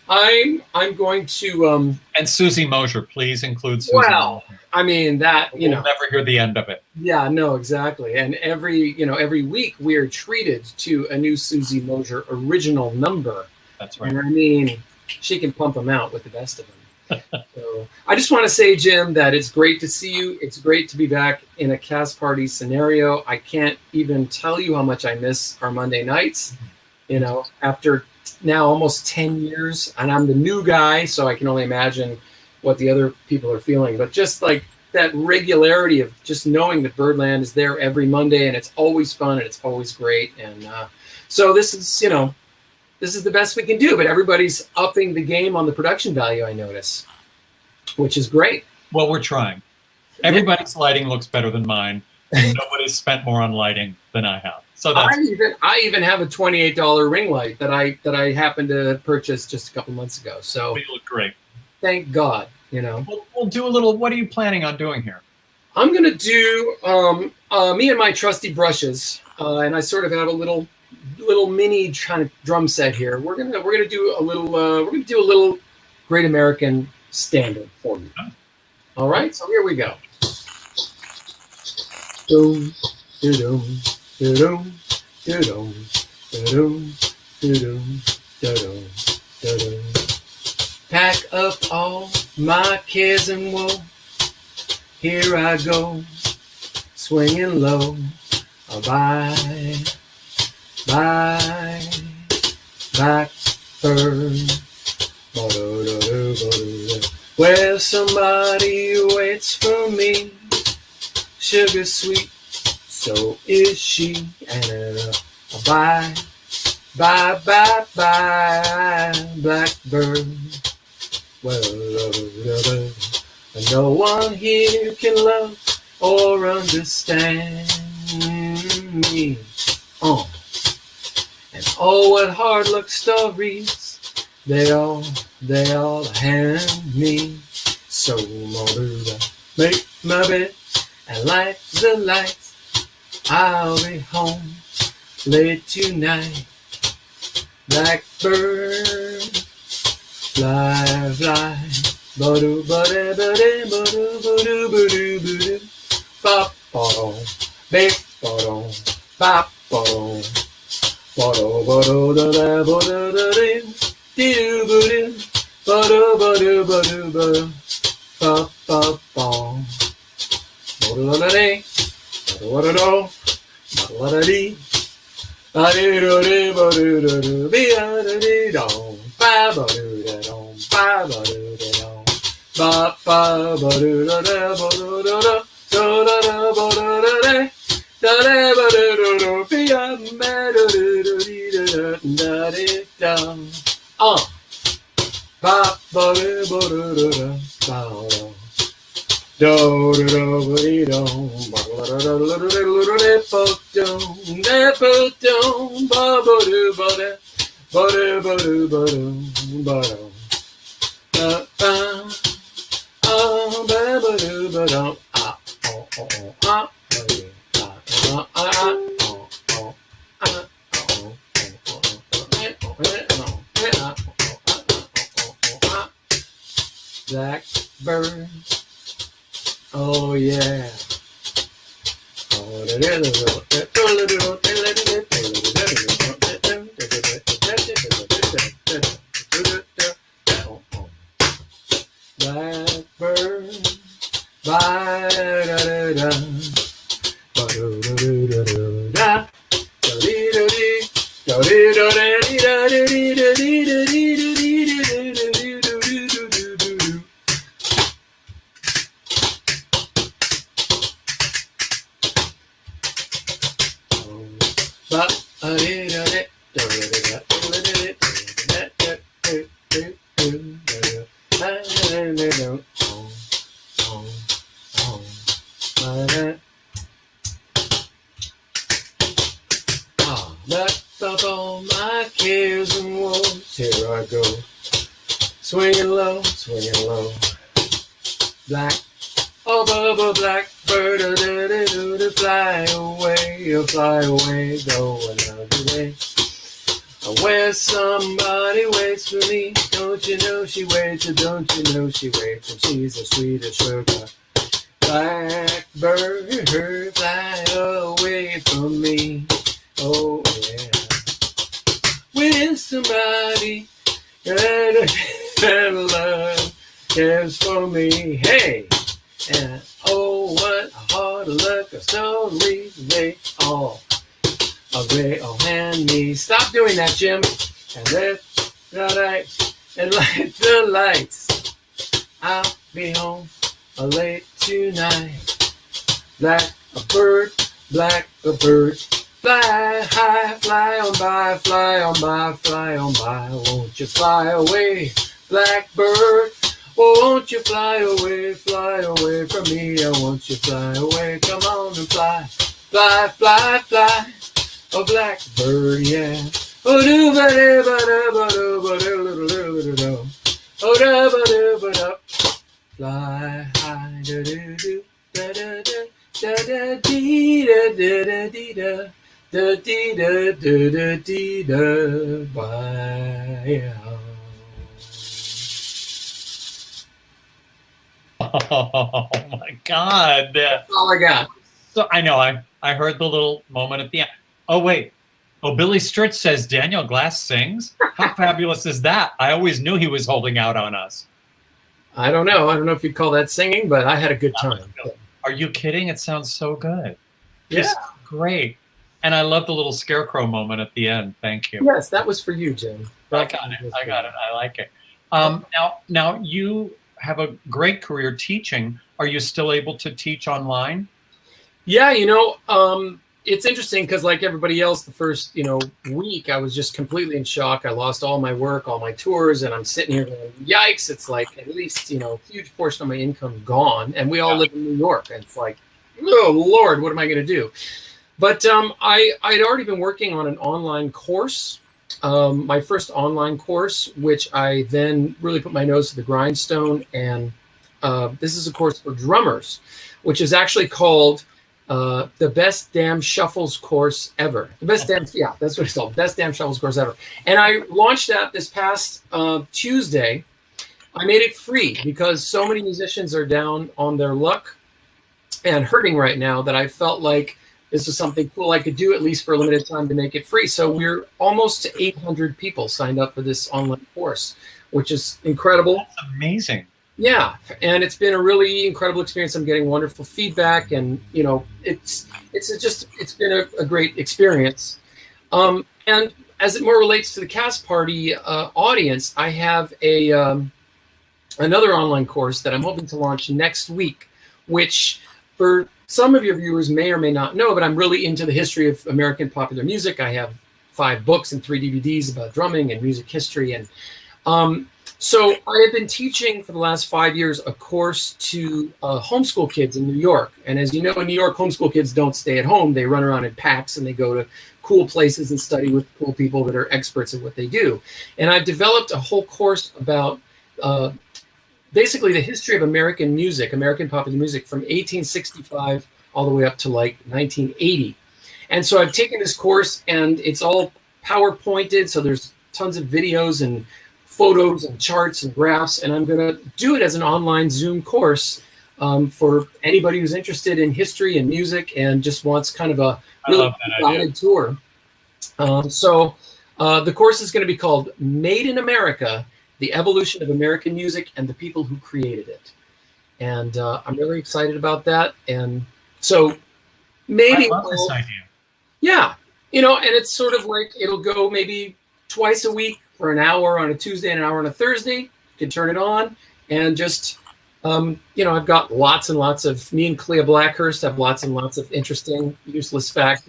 I'm going to And Susie Mosier, please include Susie. well, Mosier. I mean that We'll never hear the end of it. Yeah, no, exactly. And every week we are treated to a new Susie Mosier original number. That's right. And I mean, she can pump them out with the best of them. So I just want to say, Jim, that it's great to see you. It's great to be back in a cast party scenario. I can't even tell you how much I miss our Monday nights. After now almost 10 years, and I'm the new guy, so I can only imagine what the other people are feeling. But just like that regularity of just knowing that Birdland is there every Monday, and it's always fun and it's always great. And so this is the best we can do, but everybody's upping the game on the production value, I notice, which is great. Well, we're trying. Everybody's lighting looks better than mine, and nobody's spent more on lighting than I have. So that's I even have a $28 ring light that I happened to purchase just a couple months ago. So you look great. Thank God, We'll do a little. What are you planning on doing here? I'm gonna do me and my trusty brushes, and I sort of have a little mini kind of drum set here. We're gonna do a little Great American Standard for you. All right, so here we go. Doom, doom, doom, doom, doom, doom, doom, doom. pack up all my cares and woe. Here I go, swinging low. Bye, bye, blackbird. Where somebody waits for me, sugar sweet, so is she. And bye, bye, bye, bye, blackbird. Well, no one here can love or understand me. And oh, what hard luck stories they all hand me. So I'll make my bed and light the lights. I'll be home late tonight. Blackbird, fly, fly. Ba-do, ba-da, ba-da, ba-do, ba-do, ba-do, ba-do. Ba-ba-dum, ba-ba-dum, ba-ba-dum. Ba-do, ba-do, da-da, ba-da-da-dim. Dee-doo, ba-do, ba-do, ba-do, ba-do, ba-do. Ba-ba-bum. Ba-do-da-da-dee. Ba-do-da-da-do. Ba-do-da-da-dee. Ba-do-da-dee, ba-do-da-do. Be-a-da-dee-dum. Ba-ba-do-da-dum. Ba-ba-do-da-dum. Ba-ba-ba-do-da-da, ba-do-da-da. Da-da-da, ba-da-da-dee. Da-da-ba-do-do-do. Be-a-ma-do-do-do-dee-da-da-da-da-da. Ba-ba-do-ba-do-do-do. Ba-do. Do-do-do-ba-dee-dum. Ba-da-da-da-da-da-da-da-da-da-da-da. Ba-ba-do-ba-da. Ba-do-ba-do-ba-do. Ba-do. Ba-ba. Ba-ba-do-ba-do. Ah-oh-oh-oh-ah. Blackbird, oh yeah. Blackbird, bye-da-da-da. Ba-do-do-do-do-do-da. Do-dee-do-dee. Do-dee-do-dee-do-dee-do-dee-do-dee-do-dee-do-dee-do-dee-do-dee-do-dee-do. Ba-dee-do-dee. Left up all my cares and woes. Here I go, swinging low, black, above a blackbird, fly away, go another day. Where somebody waits for me, don't you know she waits, or don't you know she waits, and she's as sweet as sugar. Blackbird, fly away from me. Oh yeah. When somebody love cares for me, hey, and oh what a hard luck, a story they all hand me. Stop doing that, Jim, and light the lights. I'll be home late tonight. Blackbird, fly high, fly on by, won't you fly away, blackbird? Won't you fly away from me? I want you fly away, come on and fly, oh blackbird, yeah. Oh do ba da ba da ba da ba da da. Oh da ba da ba da. Fly high, da da do, da da da, da da dee da da da dee da. Da dee da da da dee da. Bye. Oh my God! That's all I got. So I know I heard the little moment at the end. Oh wait, Oh, Billy Stritch says Daniel Glass sings. How fabulous is that? I always knew he was holding out on us. I don't know. I don't know if you'd call that singing, but I had a good time. Are you kidding? It sounds so good. Yeah. Just great. And I love the little scarecrow moment at the end. Thank you. Yes, that was for you, Jim. I got it. I like it. Now you have a great career teaching. Are you still able to teach online? Yeah, it's interesting because like everybody else, the first, week, I was just completely in shock. I lost all my work, all my tours, and I'm sitting here going, yikes, it's like at least, a huge portion of my income gone. And we all live in New York. And it's like, oh, Lord, what am I going to do? But I'd already been working on an online course, my first online course, which I then really put my nose to the grindstone. And this is a course for drummers, which is actually called the Best Damn Shuffles Course Ever. That's what it's called. Best Damn Shuffles Course Ever. And I launched that this past Tuesday. I made it free because so many musicians are down on their luck and hurting right now that I felt like this was something cool I could do, at least for a limited time, to make it free. So we're almost to 800 people signed up for this online course, which is incredible. That's amazing. Yeah, and it's been a really incredible experience. I'm getting wonderful feedback, and it's been a great experience. And as it more relates to the Cast Party audience, I have another online course that I'm hoping to launch next week, which for some of your viewers may or may not know, but I'm really into the history of American popular music. I have 5 books and 3 DVDs about drumming and music history, and so I have been teaching for the last 5 years a course to homeschool kids in New York. And as you know, in New York, homeschool kids don't stay at home. They run around in packs and they go to cool places and study with cool people that are experts at what they do. And I've developed a whole course about basically the history of American music, American popular music, from 1865 all the way up to like 1980. And so I've taken this course and it's all PowerPointed. So there's tons of videos and photos and charts and graphs, and I'm going to do it as an online Zoom course for anybody who's interested in history and music and just wants kind of a really guided tour. So the course is going to be called Made in America, The Evolution of American Music and the People Who Created It. And I'm really excited about that. And so maybe... I love this idea. Yeah. And it's sort of like it'll go maybe twice a week, for an hour on a Tuesday and an hour on a Thursday. You can turn it on and just, I've got lots and lots of, me and Clea Blackhurst have lots and lots of interesting, useless facts.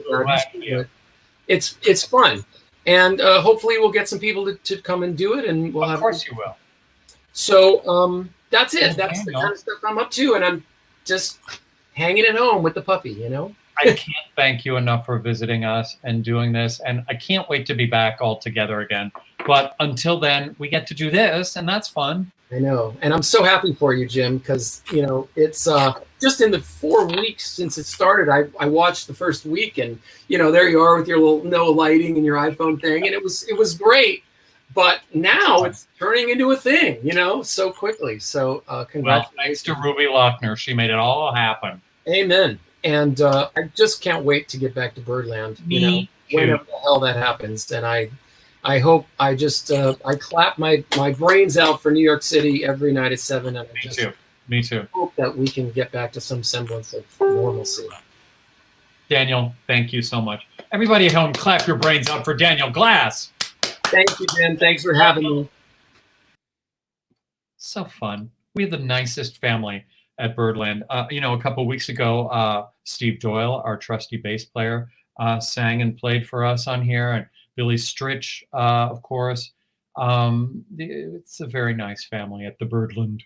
It's fun. And hopefully we'll get some people to come and do it. And we'll of course you will. So that's it. That's the kind of stuff I'm up to. And I'm just hanging at home with the puppy, I can't thank you enough for visiting us and doing this. And I can't wait to be back all together again. But until then, we get to do this, and that's fun. I know. And I'm so happy for you, Jim, because, it's just in the 4 weeks since it started, I watched the first week, and, there you are with your little no lighting and your iPhone thing, and it was great. But now it's turning into a thing, so quickly. So congratulations. Well, thanks to Ruby Lochner. She made it all happen. Amen. And I just can't wait to get back to Birdland, whenever the hell that happens. And I hope I just I clap my brains out for New York City every night at 7. And Me too. Hope that we can get back to some semblance of normalcy. Daniel, thank you so much. Everybody at home, clap your brains out for Daniel Glass. Thank you, Jim. Thanks for having me. So fun. We have the nicest family at Birdland. A couple of weeks ago, Steve Doyle, our trusty bass player, sang and played for us on here, and Billy Stritch, of course. It's a very nice family at the Birdland.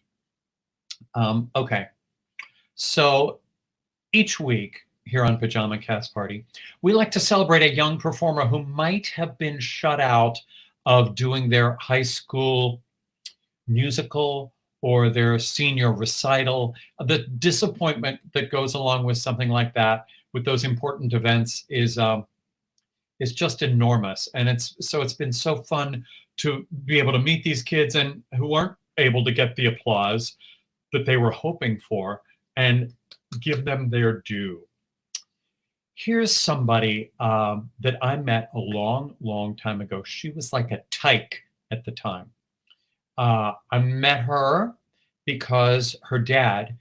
Okay, so each week here on Pajama Cast Party, we like to celebrate a young performer who might have been shut out of doing their high school musical or their senior recital. The disappointment that goes along with something like that, with those important events, is just enormous. And it's been so fun to be able to meet these kids and who aren't able to get the applause that they were hoping for and give them their due. here's somebody that I met a long, long time ago. She was like a tyke at the time. I met her because her dad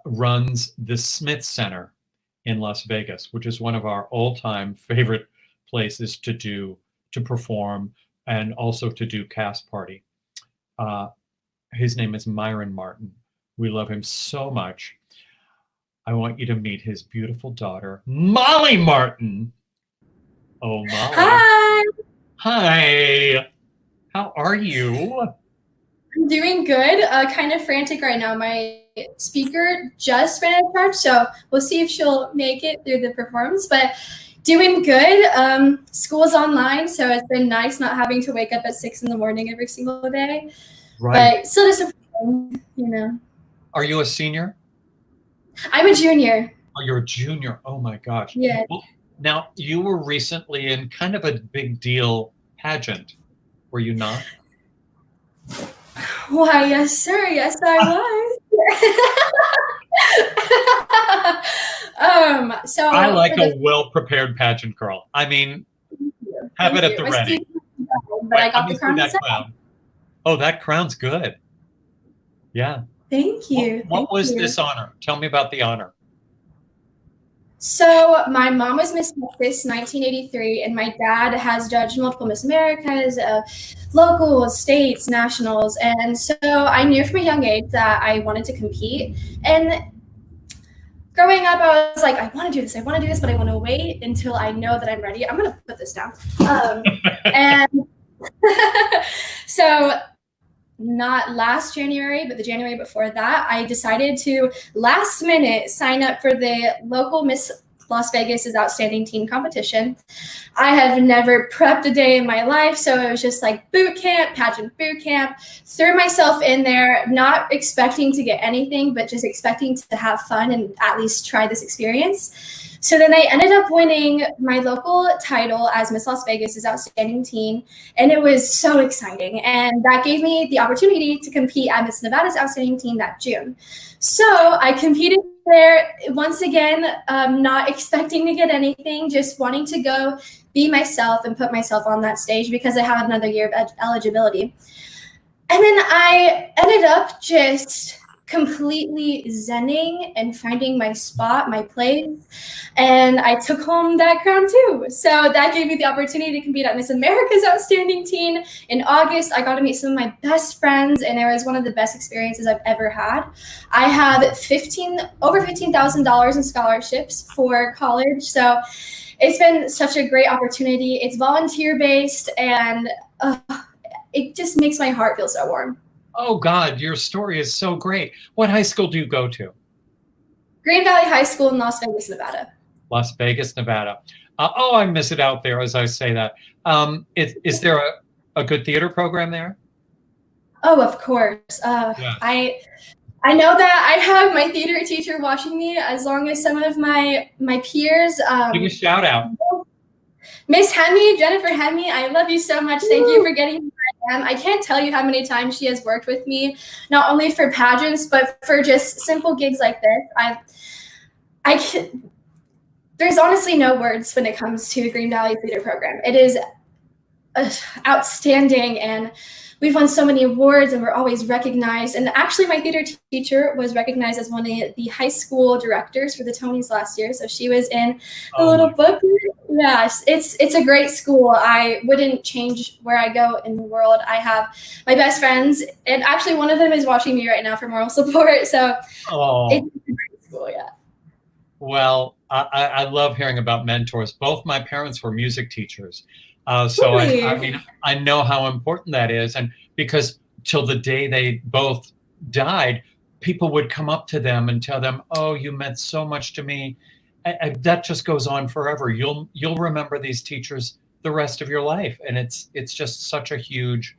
runs the Smith Center in Las Vegas, which is one of our all-time favorite places to perform and also to do cast party. His name is Myron Martin. We love him so much. I want you to meet his beautiful daughter, Molly Martin. Oh, Molly. Hi. Hi. How are you? I'm doing good. Kind of frantic right now. My speaker just ran out of charge, so we'll see if she'll make it through the performance. But doing good. School's online, so it's been nice not having to wake up at 6 in the morning every single day. Right. But still disappointing, you know. Are you a senior? I'm a junior. Oh, you're a junior. Oh my gosh. Yeah. Well, now, you were recently in kind of a big deal pageant, were you not? Why, yes, sir. Yes, I was. So I like a well-prepared pageant girl. I mean, have it at the ready. But I got the crown. That crown. Oh, that crown's good. Yeah. Thank you. What was this honor? Tell me about the honor. So my mom was Miss Texas 1983, and my dad has judged multiple Miss Americas, local, states, nationals. And so I knew from a young age that I wanted to compete. And growing up, I was like, I want to do this, but I want to wait until I know that I'm ready. I'm going to put this down. And so not last January, but the January before that, I decided to last minute sign up for the local Miss Las Vegas' Outstanding Teen competition. I have never prepped a day in my life, so it was just like boot camp, pageant boot camp, threw myself in there, not expecting to get anything, but just expecting to have fun and at least try this experience. So then I ended up winning my local title as Miss Las Vegas' Outstanding Teen, and it was so exciting. And that gave me the opportunity to compete at Miss Nevada's Outstanding Teen that June. So I competed there once again, not expecting to get anything, just wanting to go be myself and put myself on that stage because I had another year of eligibility. And then I ended up just completely zenning and finding my spot, my place, and I took home that crown too. So that gave me the opportunity to compete at Miss America's Outstanding Teen. In August, I got to meet some of my best friends, and it was one of the best experiences I've ever had. I have over $15,000 in scholarships for college, so it's been such a great opportunity. It's volunteer-based, and it just makes my heart feel so warm. Oh, God, your story is so great. What high school do you go to? Green Valley High School in Las Vegas, Nevada. Las Vegas, Nevada. I miss it out there as I say that. Is there a good theater program there? Oh, of course. Yeah. I know that I have my theater teacher watching me, as long as some of my peers. Give a shout out. Miss Hemi, Jennifer Hemi, I love you so much. Thank you for getting me where I am. I can't tell you how many times she has worked with me, not only for pageants, but for just simple gigs like this. There's honestly no words when it comes to Green Valley Theater Program. It is outstanding, and we've won so many awards, and we're always recognized. And actually, my theater teacher was recognized as one of the high school directors for the Tonys last year. So she was in a little book. Yeah, it's a great school. I wouldn't change where I go in the world. I have my best friends, and actually one of them is watching me right now for moral support. So it's a great school, yeah. Well, I love hearing about mentors. Both my parents were music teachers. So Really? I mean, I know how important that is. And because till the day they both died, people would come up to them and tell them, "Oh, you meant so much to me." That just goes on forever. You'll remember these teachers the rest of your life. And it's just such a huge,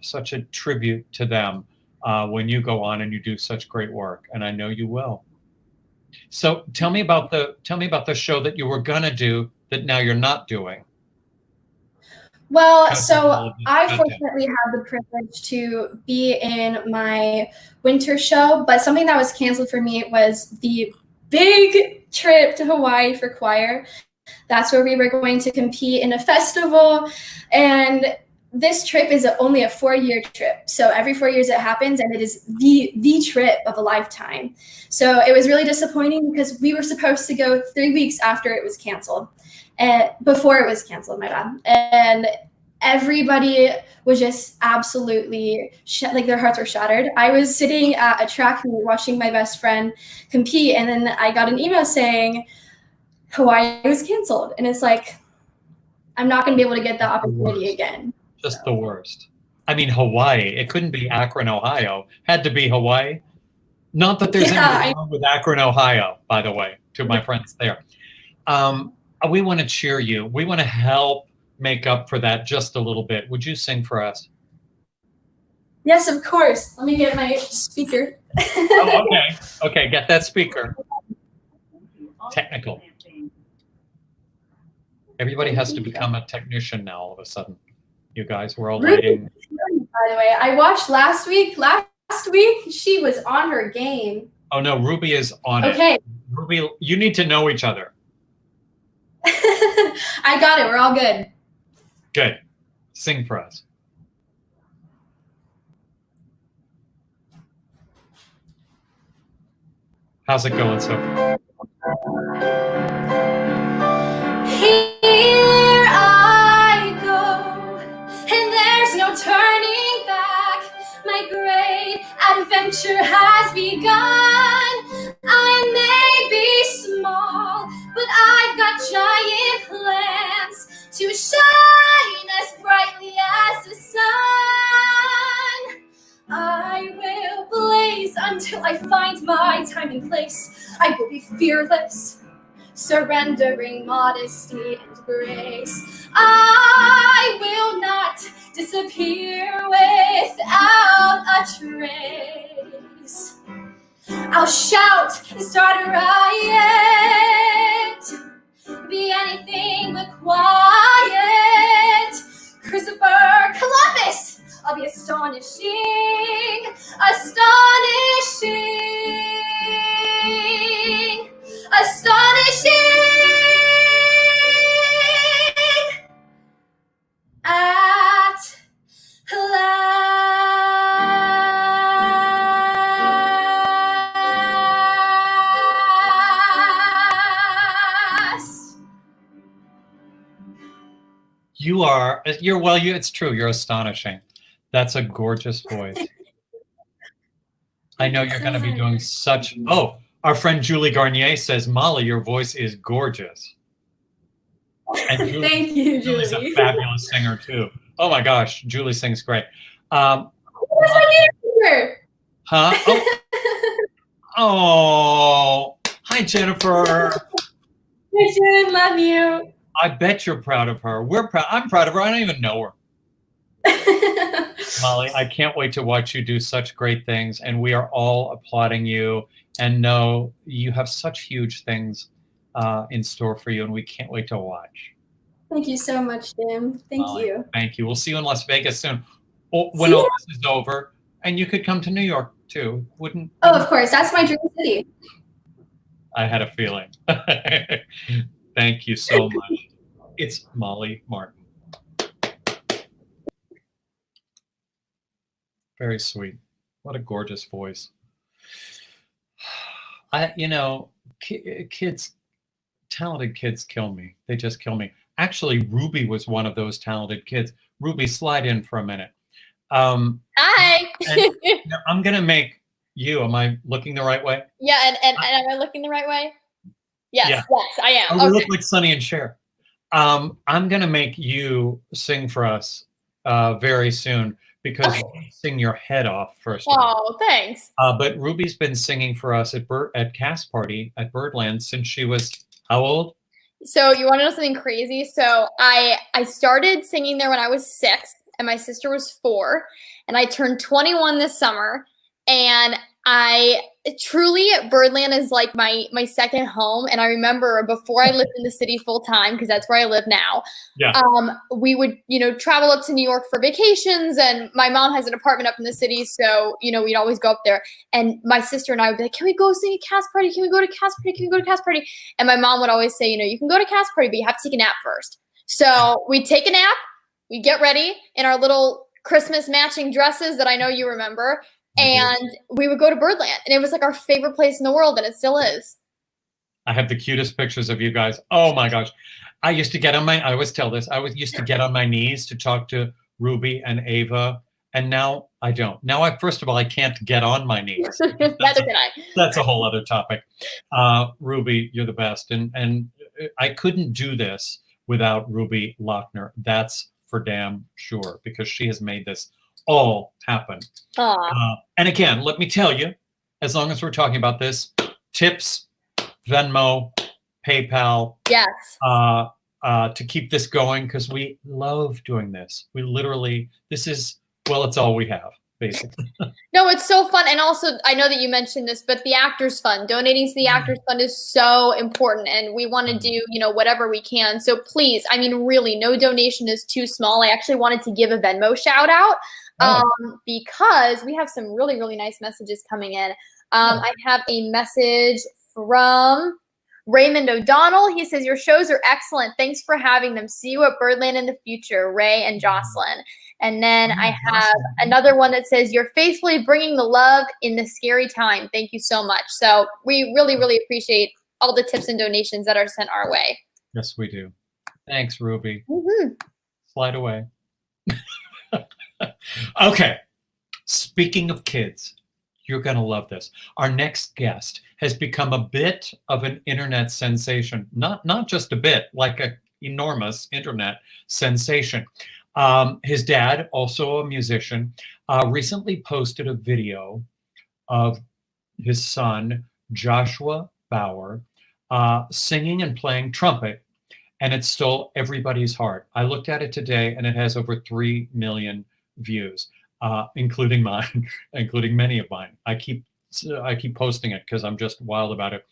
such a tribute to them when you go on and you do such great work. And I know you will. So tell me about the show that you were gonna do that now you're not doing. Well, so I fortunately had the privilege to be in my winter show, but something that was canceled for me was the big trip to Hawaii for choir. That's where we were going to compete in a festival. And this trip is only a 4-year trip. So every 4 years it happens, and it is the trip of a lifetime. So it was really disappointing because we were supposed to go 3 weeks after it was canceled. And before it was canceled, my bad. And everybody was just absolutely like their hearts were shattered. I was sitting at a track meet watching my best friend compete, and then I got an email saying Hawaii was canceled. And it's like, I'm not going to be able to get that opportunity again. Just the worst. I mean, Hawaii. It couldn't be Akron, Ohio. Had to be Hawaii. Not that there's anything wrong with Akron, Ohio, by the way, to my friends there. We want to cheer you. We want to help make up for that just a little bit. Would you sing for us? Yes, of course. Let me get my speaker. Oh, okay. Okay, get that speaker. Technical. Everybody has to become a technician now all of a sudden. You guys were all writing. By the way, I watched last week. Last week, she was on her game. Oh, no, Ruby is on it. Okay. Ruby, you need to know each other. I got it. We're all good. Good. Sing for us. How's it going so far? Here I go, and there's no turning back. My great adventure has begun. I may be small, but I've got giant plans to shine as brightly as the sun. I will blaze until I find my time and place. I will be fearless, surrendering modesty and grace. I will not disappear without a trace. I'll shout and start a riot, be anything but quiet. Christopher Columbus, I'll be astonishing, astonishing, astonishing at last. It's true. You're astonishing. That's a gorgeous voice. I know you're going to be doing such. Oh, our friend Julie Garnier says, Molly, your voice is gorgeous. And Julie, Thank you, Julie. Julie's a fabulous singer too. Oh my gosh, Julie sings great. Where's my neighbor? Huh? Oh, hi Jennifer. Hi, Jen, love you. I bet you're proud of her. We're proud. I'm proud of her. I don't even know her. Molly, I can't wait to watch you do such great things, and we are all applauding you and know you have such huge things in store for you, and we can't wait to watch. Thank you so much, Jim. Thank Molly, you. Thank you. We'll see you in Las Vegas soon. When all this is over, and you could come to New York too, wouldn't? Oh, of course. That's my dream city. I had a feeling. Thank you so much. It's Molly Martin. Very sweet. What a gorgeous voice. Kids, talented kids kill me. They just kill me. Actually, Ruby was one of those talented kids. Ruby, slide in for a minute. Hi. I'm going to make you, am I looking the right way? Yeah, and am I looking the right way? Yes, Yeah. yes, I am. We Okay. look like Sonny and Cher. I'm going to make you sing for us very soon because you sing your head off first. Oh, thanks. But Ruby's been singing for us at Cast Party at Birdland since she was how old? So you want to know something crazy? So I started singing there when I was 6, and my sister was 4, and I turned 21 this summer. And Truly, Birdland is like my second home. And I remember before I lived in the city full time, because that's where I live now. Yeah. We would, travel up to New York for vacations, and my mom has an apartment up in the city. So, we'd always go up there, and my sister and I would be like, can we go sing at Cast Party? Can we go to Cast Party? Can we go to Cast Party? And my mom would always say, you can go to Cast Party, but you have to take a nap first. So we'd take a nap, we'd get ready in our little Christmas matching dresses that I know you remember. And we would go to Birdland, and it was like our favorite place in the world, and it still is. I have the cutest pictures of you guys. Oh my gosh. I used to get on I always tell this, used to get on my knees to talk to Ruby and Ava, and now I don't. Now first of all, I can't get on my knees. Neither can I. That's a whole other topic. Ruby, you're the best. And I couldn't do this without Ruby Lochner. That's for damn sure, because she has made this all happen. And again, let me tell you, as long as we're talking about this, tips, Venmo, PayPal, yes, to keep this going, because we love doing this. We literally, it's all we have, basically. No, it's so fun. And also, I know that you mentioned this, but the Actors Fund, donating to the Actors Fund is so important. And we want to do, whatever we can. So please, really, no donation is too small. I actually wanted to give a Venmo shout out. Because we have some really, really nice messages coming in. I have a message from Raymond O'Donnell. He says, your shows are excellent. Thanks for having them. See you at Birdland in the future, Ray and Jocelyn. And then I have another one that says, you're faithfully bringing the love in the scary time. Thank you so much. So we really, really appreciate all the tips and donations that are sent our way. Yes, we do. Thanks, Ruby. Slide away. Okay, speaking of kids, you're going to love this. Our next guest has become a bit of an internet sensation. Not just a bit, like an enormous internet sensation. His dad, also a musician, recently posted a video of his son, Joshua Bauer, singing and playing trumpet, and it stole everybody's heart. I looked at it today, and it has over 3 million views, including mine, including many of mine. I keep posting it because I'm just wild about it.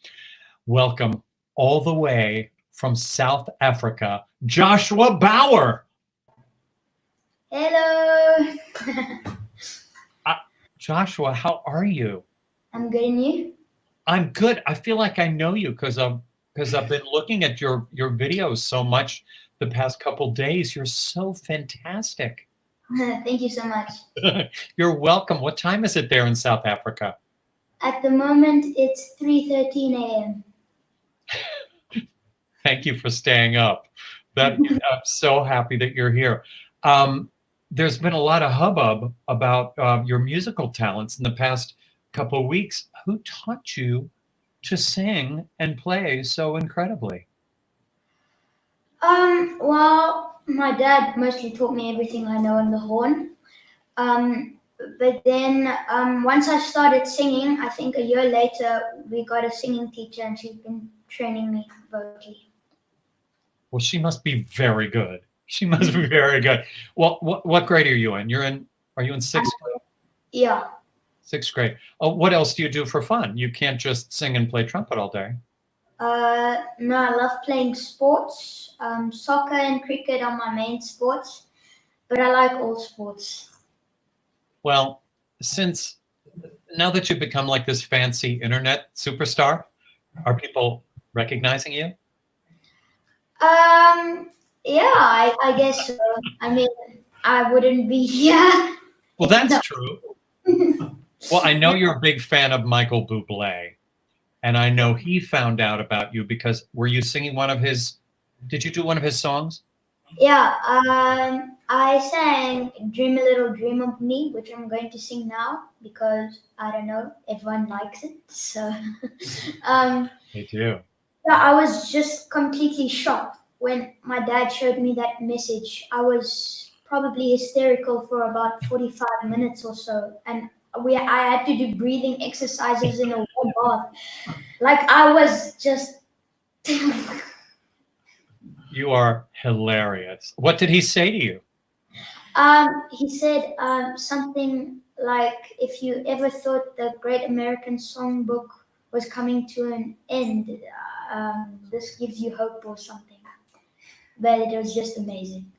Welcome all the way from South Africa, Joshua Bauer. Hello. Joshua, how are you? I'm good, and you? I'm good. I feel like I know you because I've been looking at your videos so much the past couple days. You're so fantastic. Thank you so much. You're welcome. What time is it there in South Africa? At the moment, it's 3:13 a.m. Thank you for staying up. I'm so happy that you're here. There's been a lot of hubbub about your musical talents in the past couple of weeks. Who taught you to sing and play so incredibly? Well, my dad mostly taught me everything I know on the horn. But then once I started singing, I think a year later, we got a singing teacher, and she's been training me vocally. Well, she must be very good. She must be very good. Well, what grade are you in? Are you in sixth grade? Yeah. Sixth grade. Oh, what else do you do for fun? You can't just sing and play trumpet all day. No, I love playing sports. Soccer and cricket are my main sports, but I like all sports. Well, now that you've become like this fancy internet superstar, are people recognizing you? Yeah, I guess so. I mean, I wouldn't be here. Well, that's true. Well, I know you're a big fan of Michael Bublé, and I know he found out about you because were you singing did you do one of his songs? Yeah, I sang Dream a Little Dream of Me, which I'm going to sing now because, I don't know, everyone likes it. So, Me too. Yeah, I was just completely shocked when my dad showed me that message. I was probably hysterical for about 45 minutes or so. And I had to do breathing exercises in a warm bath. Like I was just... You are hilarious. What did he say to you? He said something like if you ever thought the Great American Songbook was coming to an end, this gives you hope or something. But it was just amazing.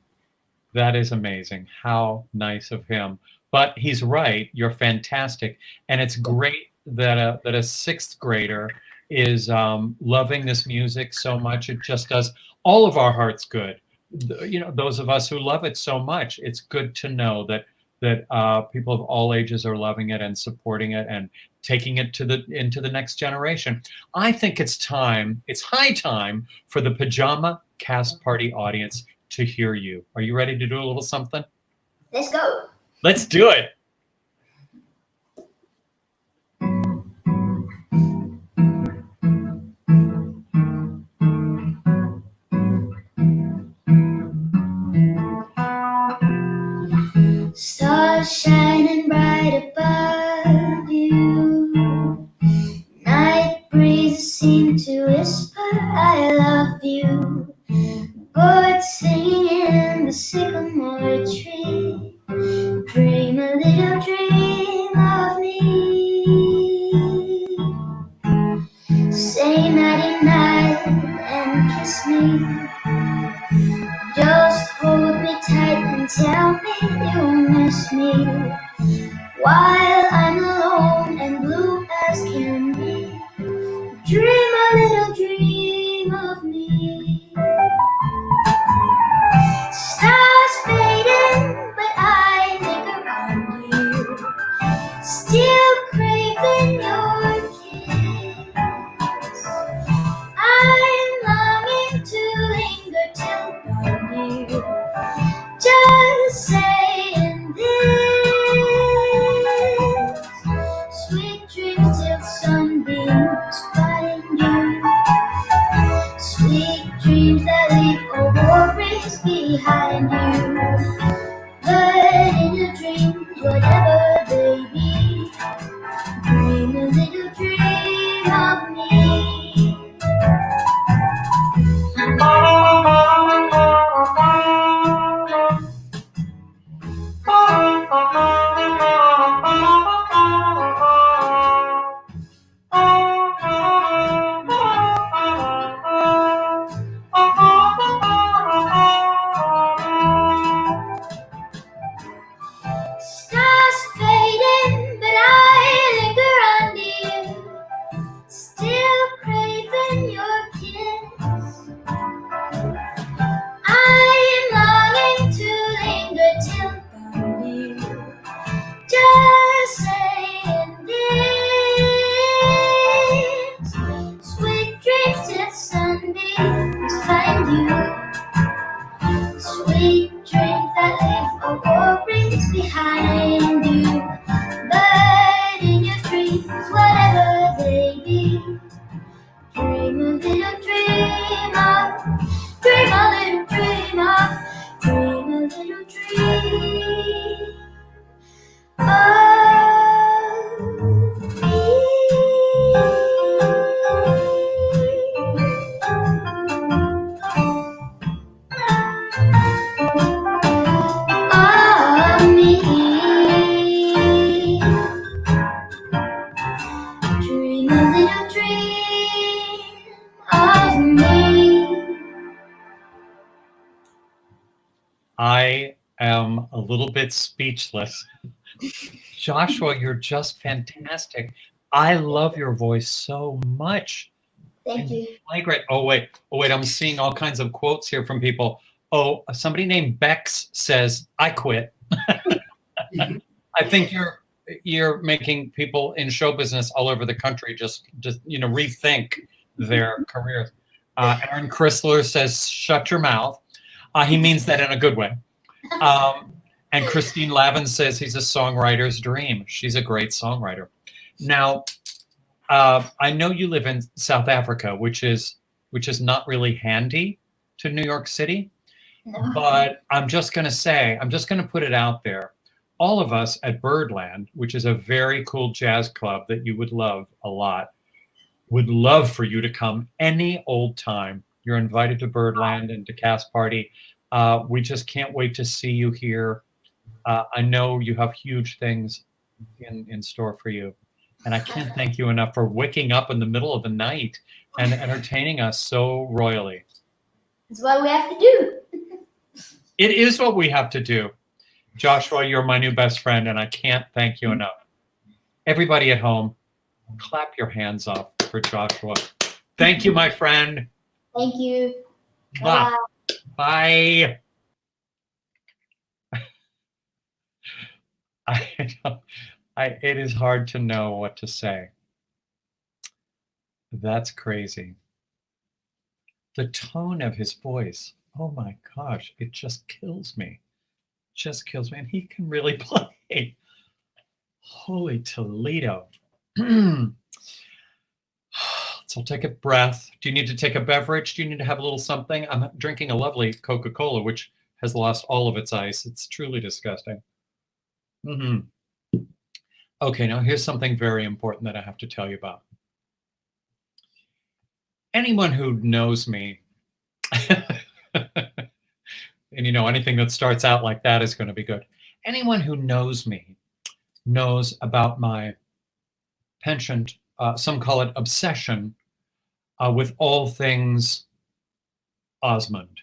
That is amazing. How nice of him. But he's right. You're fantastic. And it's great that a sixth grader is loving this music so much. It just does all of our hearts good. You know, those of us who love it so much, it's good to know that people of all ages are loving it and supporting it and taking it into the next generation. I think it's high time for the Pajama Cast Party audience to hear you. Are you ready to do a little something? Let's go. Let's do it. Stars shining bright above you. Night breezes seem to whisper, I love you. Birds singing in the sycamore tree. Dream a little dream of me. Say nighty night and kiss me. Just hold me tight and tell me you'll miss me while I'm alone and blue as can be. Dream a little dream of me. Stars fading, but I linger on you, still craving your kiss. I'm longing to linger till dawn, you just saying this. Sweet dreams till sunbeams find you. Sweet dreams that leave all worries behind you. But in your dreams, whatever they be, dream a little dream of me. Stars fading, but I linger on you, still craving your kiss. I'm longing to linger till dawn, you just saying this. Sweet dreams till sunbeams find you. Sweet dreams that leave all worries behind you. But in your dreams, whatever they be, dream a little dream of, dream a little dream of, dream a little dream of me. Dream a little dream of me. I am a little bit speechless. Joshua, you're just fantastic. I love your voice so much. Thank you. Great. Oh wait. I'm seeing all kinds of quotes here from people. Oh, somebody named Bex says, "I quit." I think you're making people in show business all over the country just rethink their careers. Aaron Chrysler says, "Shut your mouth." He means that in a good way. And Christine Lavin says he's a songwriter's dream. She's a great songwriter. Now, I know you live in South Africa, which is not really handy to New York City. No. But I'm just going to put it out there. All of us at Birdland, which is a very cool jazz club that you would love a lot, would love for you to come any old time. You're invited to Birdland and to Cast Party. We just can't wait to see you here. I know you have huge things in store for you. And I can't thank you enough for waking up in the middle of the night and entertaining us so royally. That's what we have to do. It is what we have to do. Joshua, you're my new best friend, and I can't thank you enough. Everybody at home, clap your hands off for Joshua. Thank you, my friend. Thank you. Mwah. Bye. It is hard to know what to say. That's crazy. The tone of his voice, oh my gosh, it just kills me. Just kills me. And he can really play. Holy Toledo. So take a breath. Do you need to take a beverage? Do you need to have a little something? I'm drinking a lovely Coca-Cola, which has lost all of its ice. It's truly disgusting. Okay, now here's something very important that I have to tell you about. Anyone who knows me, and anything that starts out like that is going to be good. Anyone who knows me knows about my penchant, some call it obsession, with all things Osmond.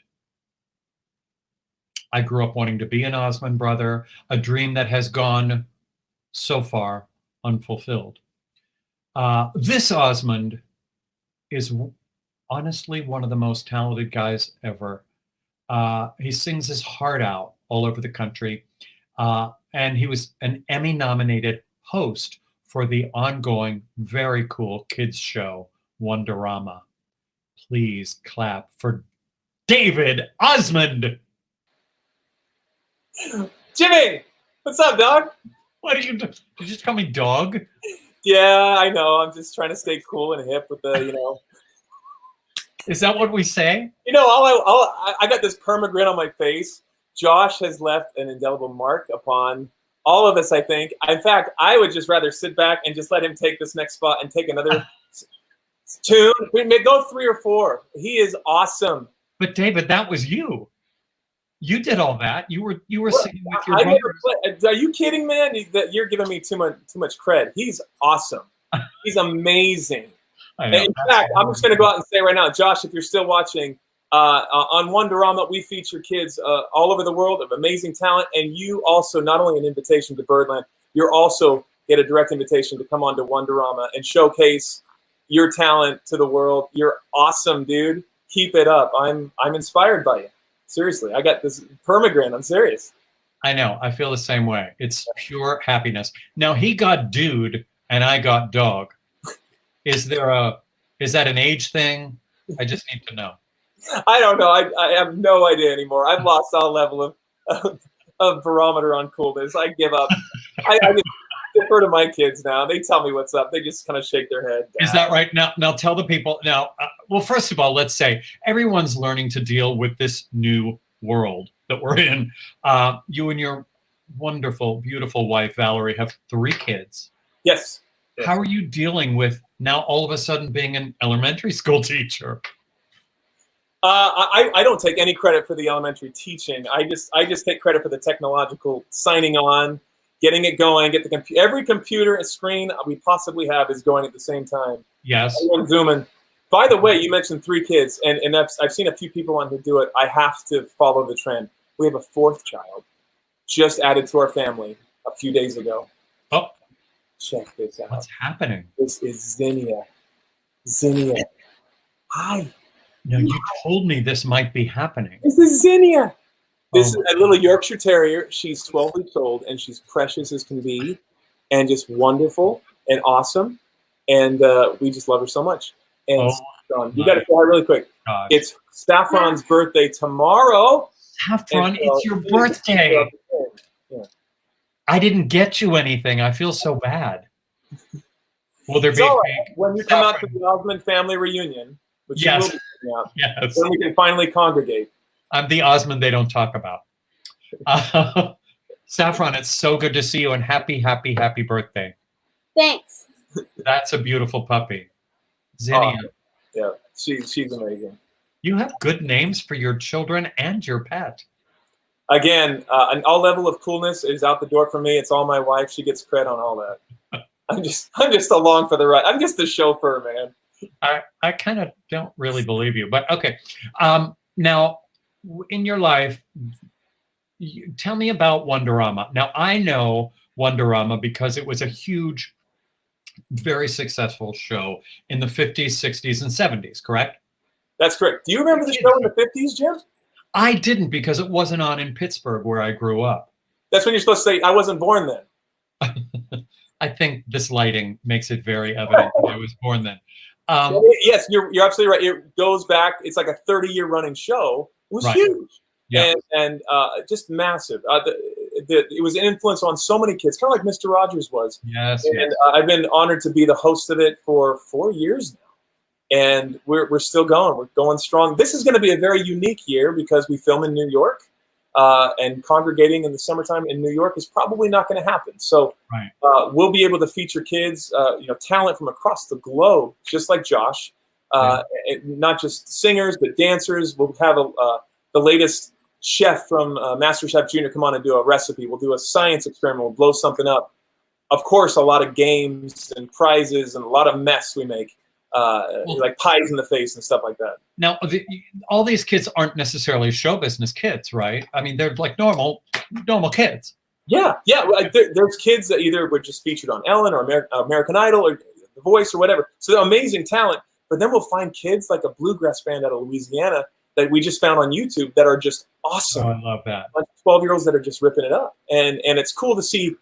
I grew up wanting to be an Osmond brother, a dream that has gone so far unfulfilled. This Osmond is honestly one of the most talented guys ever. He sings his heart out all over the country. And he was an Emmy-nominated host for the ongoing, very cool kids show, Wonderama. Please clap for David Osmond. Jimmy, what's up, dog? What are you doing? Did you just call me dog? Yeah, I know. I'm just trying to stay cool and hip with the, Is that what we say? I got this perma-grin on my face. Josh has left an indelible mark upon all of us, I think. In fact, I would just rather sit back and just let him take this next spot and take another tune. We may go 3 or 4. He is awesome. But David, that was you. You did all that. You were singing with your brothers. Are you kidding, man? You're giving me too much cred. He's awesome. He's amazing. I know. In fact, I'm just going to go out and say right now, Josh, if you're still watching, on Wonderama, we feature kids all over the world of amazing talent, and you also not only an invitation to Birdland, you're also get a direct invitation to come on to Wonderama and showcase your talent to the world. You're awesome, dude. Keep it up. I'm inspired by you. Seriously, I got this perma-grin. I'm serious. I know. I feel the same way. It's pure happiness. Now he got dude and I got dog. Is that an age thing? I just need to know. I don't know. I have no idea anymore. I've lost all level of barometer on coolness. I give up. I just defer to my kids now. They tell me what's up. They just kind of shake their head. Is that right? Now tell the people. Now, well, first of all, let's say everyone's learning to deal with this new world that we're in. You and your wonderful, beautiful wife, Valerie, have 3 kids. Yes. How are you dealing with now all of a sudden being an elementary school teacher? I don't take any credit for the elementary teaching. I just take credit for the technological signing on, getting it going, get the every computer and screen we possibly have is going at the same time. Yes. Everyone's zooming. By the way, you mentioned 3 kids, and I've seen a few people on who do it. I have to follow the trend. We have a 4th child just added to our family a few days ago. Oh. Check this out. What's happening? This is Zinnia. Zinnia. Hi. No, you told me this might be happening. This is Zinnia. This is a little Yorkshire Terrier. She's 12 weeks old, and she's precious as can be, and just wonderful and awesome. And we just love her so much. And you got to say hi really quick. God. It's Saffron's birthday tomorrow. Saffron, it's your birthday. Yeah. I didn't get you anything. I feel so bad. Will there be a cake? When you come out to the Osmond family reunion, which you will be coming out, yes, then we can finally congregate. I'm the Osmond they don't talk about. Saffron, it's so good to see you, and happy, happy, happy birthday. Thanks. That's a beautiful puppy. Zinnia. Yeah, she's amazing. You have good names for your children and your pet. again, an all level of coolness is out the door for me. It's all my wife. She gets credit on all that. I'm just along for the ride. I'm just the chauffeur, man. I kind of don't really believe you, but okay. Now, in your life, tell me about Wonderama. Now, I know Wonderama because it was a huge, very successful show in the 50s, 60s, and 70s, correct? That's correct. Do you remember the show in the 50s, Jim? I didn't, because it wasn't on in Pittsburgh where I grew up. That's when you're supposed to say, I wasn't born then. I think this lighting makes it very evident that I was born then. Yes, you're absolutely right. It goes back. It's like a 30-year running show. It was huge. Yeah. And just massive. It was an influence on so many kids, kind of like Mr. Rogers was. Yes. And I've been honored to be the host of it for 4 years now. And we're still going. We're going strong. This is going to be a very unique year because we film in New York. And congregating in the summertime in New York is probably not going to happen. So we'll be able to feature kids, talent from across the globe, just like Josh. Not just singers, but dancers. We'll have the latest chef from MasterChef Junior come on and do a recipe. We'll do a science experiment. We'll blow something up. Of course, a lot of games and prizes and a lot of mess we make, like pies in the face and stuff like that. Now, all these kids aren't necessarily show business kids, right? I mean, they're like normal kids. Yeah. There's kids that either were just featured on Ellen or American Idol or The Voice or whatever. So they're amazing talent. But then we'll find kids like a bluegrass band out of Louisiana that we just found on YouTube that are just awesome. Oh, I love that. Like 12-year-olds that are just ripping it up. And it's cool to see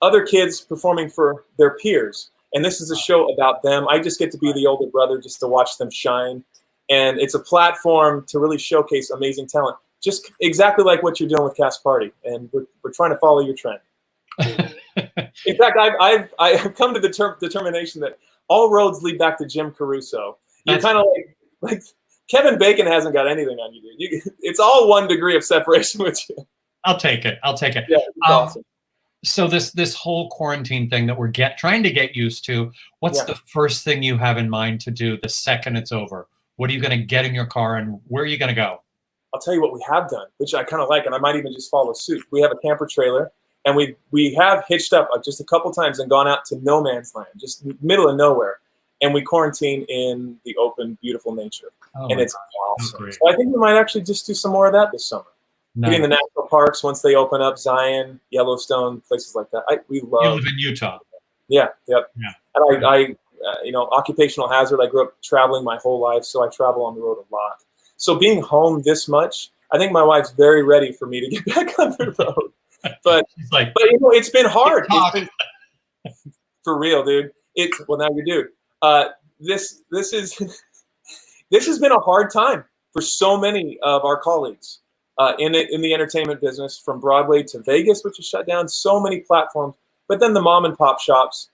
other kids performing for their peers. And this is a show about them. I just get to be the older brother just to watch them shine. And it's a platform to really showcase amazing talent, just exactly like what you're doing with Cast Party. And we're trying to follow your trend. In fact, I've come to the determination that all roads lead back to Jim Caruso. You're kind of like Kevin Bacon hasn't got anything on you, dude. It's all 1 degree of separation with you. I'll take it. Yeah, it's awesome. So this whole quarantine thing that we're trying to get used to, what's the first thing you have in mind to do the second it's over? What are you going to get in your car and where are you going to go? I'll tell you what we have done, which I kind of like, and I might even just follow suit. We have a camper trailer, and we have hitched up just a couple times and gone out to no man's land, just middle of nowhere, and we quarantine in the open, beautiful nature, and it's awesome. So I think we might actually just do some more of that this summer. Nice. Getting the national parks once they open up, Zion, Yellowstone, places like that. We love. You live in Utah. Yeah. And I occupational hazard. I grew up traveling my whole life, so I travel on the road a lot. So being home this much, I think my wife's very ready for me to get back on the road. But it's been hard. For real, dude. Well, now you do. This has been a hard time for so many of our colleagues. In the entertainment business, from Broadway to Vegas, which is shut down, so many platforms, but then the mom and pop shops,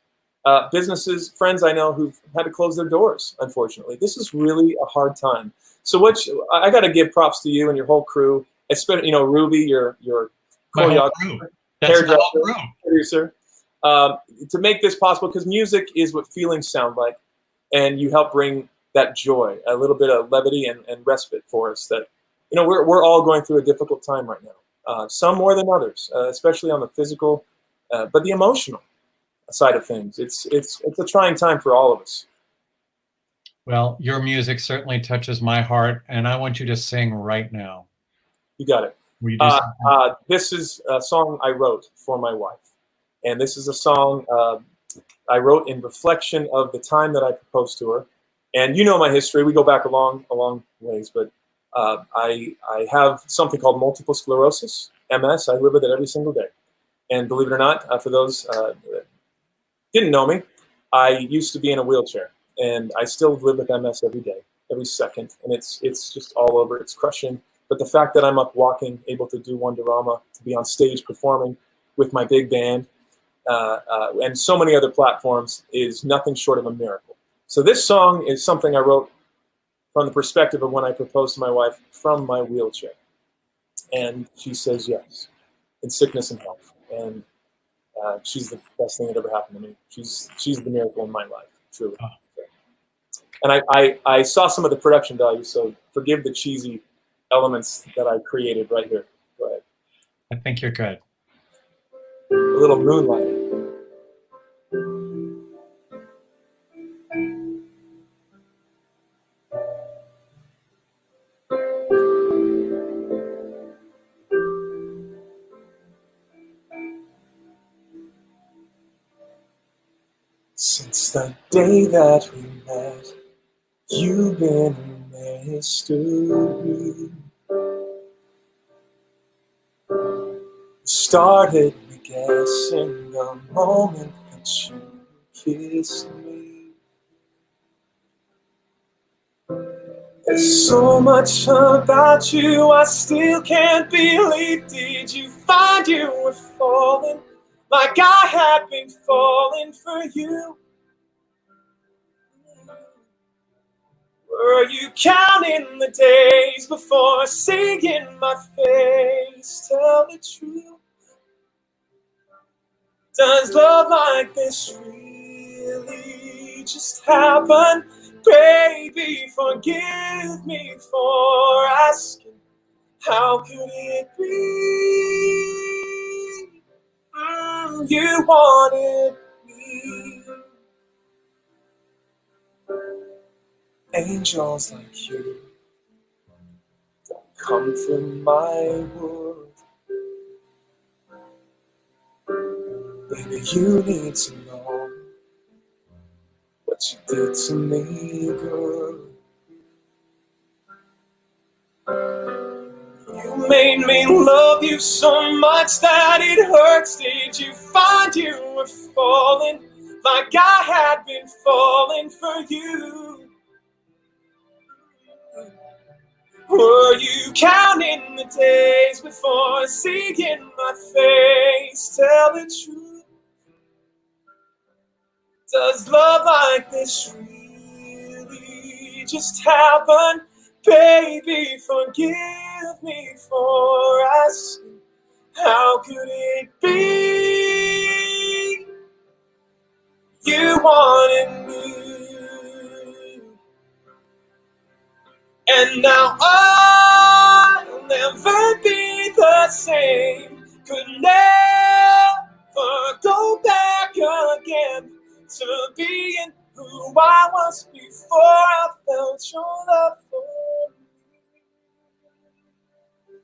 businesses, friends I know who've had to close their doors, unfortunately. This is really a hard time. So I got to give props to you and your whole crew, especially, Ruby, your choreographer, hairdresser, producer, to make this possible, because music is what feelings sound like, and you help bring that joy, a little bit of levity and respite for us that, we're all going through a difficult time right now. Some more than others, especially on the physical, but the emotional side of things. It's a trying time for all of us. Well, your music certainly touches my heart, and I want you to sing right now. You got it. Will you do this is a song I wrote for my wife, and this is a song I wrote in reflection of the time that I proposed to her. And my history. We go back a long ways, but I have something called multiple sclerosis, MS. I live with it every single day. And believe it or not, for those that didn't know me, I used to be in a wheelchair, and I still live with MS every day, every second, and it's just all over. It's crushing. But the fact that I'm up walking, able to do Wonderama, to be on stage performing with my big band, and so many other platforms is nothing short of a miracle. So this song is something I wrote from the perspective of when I proposed to my wife from my wheelchair. And she says yes, in sickness and health. And she's the best thing that ever happened to me. She's the miracle in my life, truly. And I saw some of the production value, so forgive the cheesy elements that I created right here. Go ahead. I think you're good. A little moonlight. Since the day that we met, you've been a mystery. Started me guessing the moment that you kissed me. There's so much about you I still can't believe. Did you find you were falling like I had been falling for you? Were you counting the days before seeing my face? Tell the truth. Does love like this really just happen? Baby, forgive me for asking. How could it be? You wanted me. Angels like you don't come from my world. Baby, you need to know what you did to me, girl. You made me love you so much that it hurts. Did you find you were falling like I had been falling for you? Were you counting the days before seeing my face? Tell the truth. Does love like this really just happen? Baby, forgive me for asking. How could it be? You wanted me. And now I'll never be the same. Could never go back again to being who I was before I felt your love for me.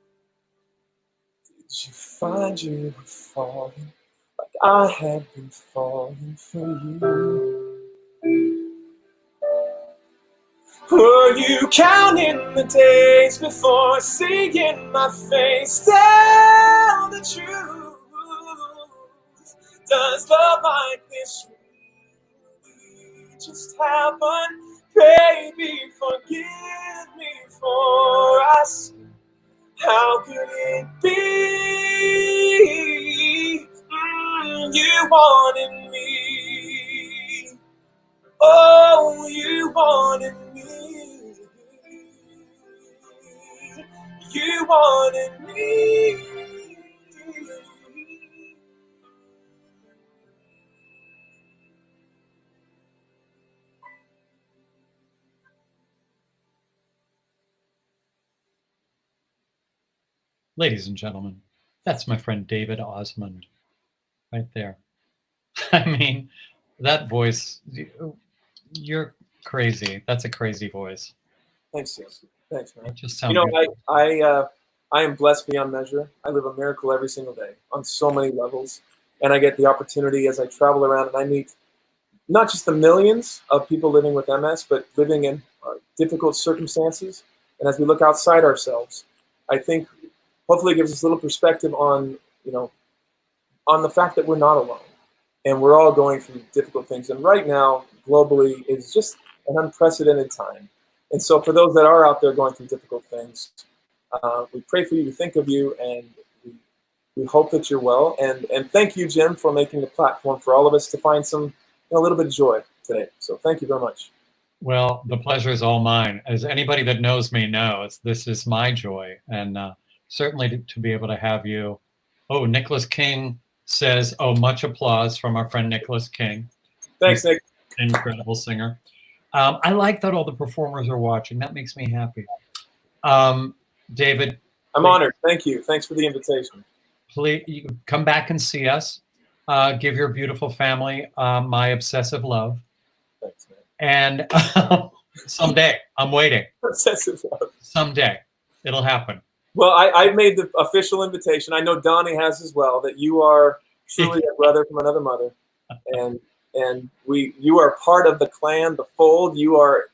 Did you find you were falling like I had been falling for you? Were you counting the days before seeing my face? Tell the truth. Does love like this really just happen? Baby, forgive me for asking. How could it be? You wanted me. Oh, you wanted me. You wanted me. Ladies and gentlemen, that's my friend David Osmond right there. I mean, that voice, you're crazy. That's a crazy voice. Thanks, Jesse. Thanks, man. It just You sounds know, good. I am blessed beyond measure. I live a miracle every single day on so many levels. And I get the opportunity as I travel around and I meet not just the millions of people living with MS, but living in difficult circumstances. And as we look outside ourselves, I think hopefully it gives us a little perspective on, on the fact that we're not alone. And we're all going through difficult things. And right now, globally, is just an unprecedented time. And so for those that are out there going through difficult things, we pray for you, we think of you, and we hope that you're well. And thank you, Jim, for making the platform for all of us to find some, a little bit of joy today. So thank you very much. Well, the pleasure is all mine. As anybody that knows me knows, this is my joy. And certainly to be able to have you. Oh, Nicholas King says, oh, much applause from our friend Nicholas King. Thanks, Nick. Incredible singer. I like that all the performers are watching. That makes me happy. David. I'm honored. Thank you. Thanks for the invitation. please you come back and see us. Give your beautiful family my obsessive love. Thanks, man. And someday, I'm waiting. Obsessive love. Someday, it'll happen. Well, I made the official invitation. I know Donnie has as well, that you are truly a brother from another mother. And you are part of the clan, the fold. You are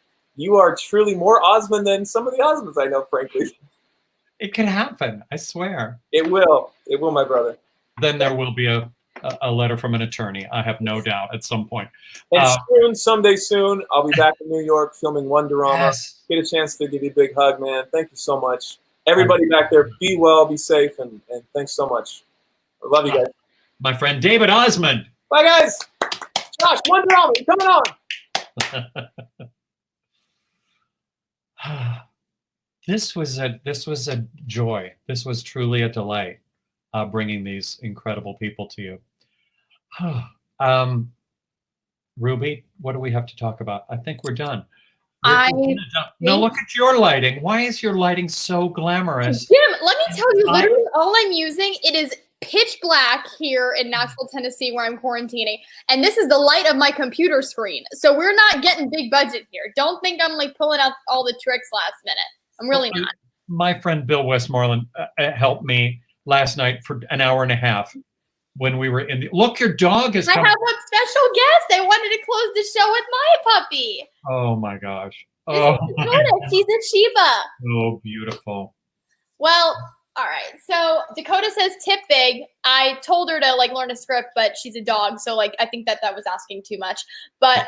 truly more Osmond than some of the Osmonds I know, frankly. It can happen, I swear. It will. It will, my brother. Then there will be a letter from an attorney, I have no doubt, at some point. And soon, someday soon, I'll be back in New York filming Wonderama. Yes. Get a chance to give you a big hug, man. Thank you so much. Everybody back there, be well, be safe, and thanks so much. I love you guys. My friend David Osmond. Bye, guys. Josh, Wonderama, you coming on? This was a joy. This was truly a delight, bringing these incredible people to you. Ruby, what do we have to talk about? I think we're done. No, look at your lighting. Why is your lighting so glamorous? Jim, let me tell you, literally all I'm using, it is pitch black here in Nashville, Tennessee, where I'm quarantining. And this is the light of my computer screen. So we're not getting big budget here. Don't think I'm like pulling out all the tricks last minute. I'm really not. My friend Bill Westmoreland helped me last night for an hour and a half when we were in the... Look, your dog is coming. I have a special guest. I wanted to close the show with my puppy. Oh, my gosh. She's a Shiba. Oh, beautiful. Well, all right. So Dakota says tip big. I told her to like learn a script, but she's a dog. So like, I think that was asking too much. But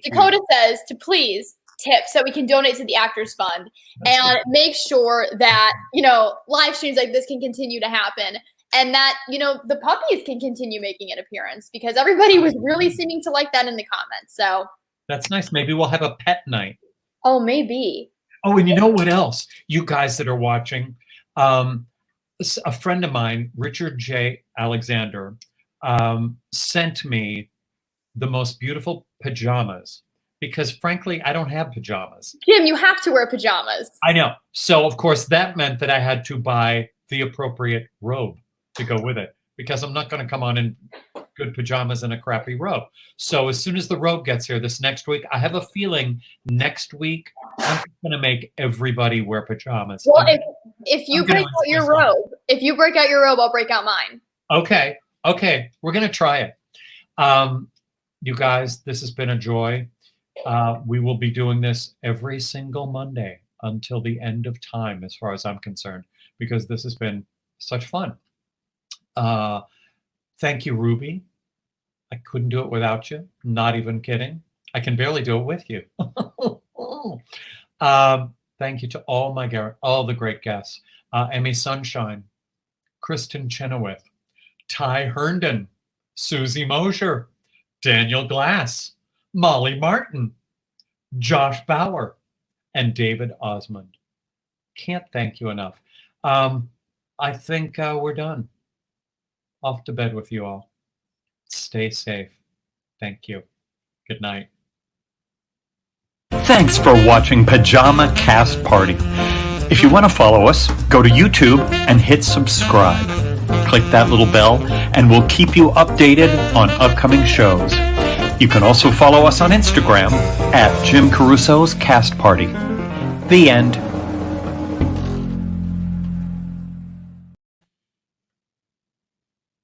Dakota says to please tip so we can donate to the Actors Fund and make sure that, live streams like this can continue to happen. And that, the puppies can continue making an appearance because everybody was really seeming to like that in the comments. So that's nice. Maybe we'll have a pet night. Oh, maybe. Oh, and you know what else? You guys that are watching, a friend of mine, Richard J. Alexander, sent me the most beautiful pajamas because, frankly, I don't have pajamas. Jim, you have to wear pajamas. I know. So, of course, that meant that I had to buy the appropriate robe to go with it because I'm not going to come on in good pajamas and a crappy robe. So as soon as the robe gets here this next week, I have a feeling next week I'm going to make everybody wear pajamas. Well, if you break out your robe, I'll break out mine. Okay. We're going to try it. You guys, this has been a joy. We will be doing this every single Monday until the end of time, as far as I'm concerned, because this has been such fun. Thank you, Ruby. I couldn't do it without you. Not even kidding. I can barely do it with you. Thank you to all the great guests. Emmy Sunshine, Kristen Chenoweth, Ty Herndon, Susie Mosher, Daniel Glass, Molly Martin, Josh Bauer, and David Osmond. Can't thank you enough. I think we're done. Off to bed with you all. Stay safe. Thank you. Good night. Thanks for watching Pajama Cast Party. If you want to follow us, go to YouTube and hit subscribe. Click that little bell and we'll keep you updated on upcoming shows. You can also follow us on Instagram at Jim Caruso's Cast Party. The end.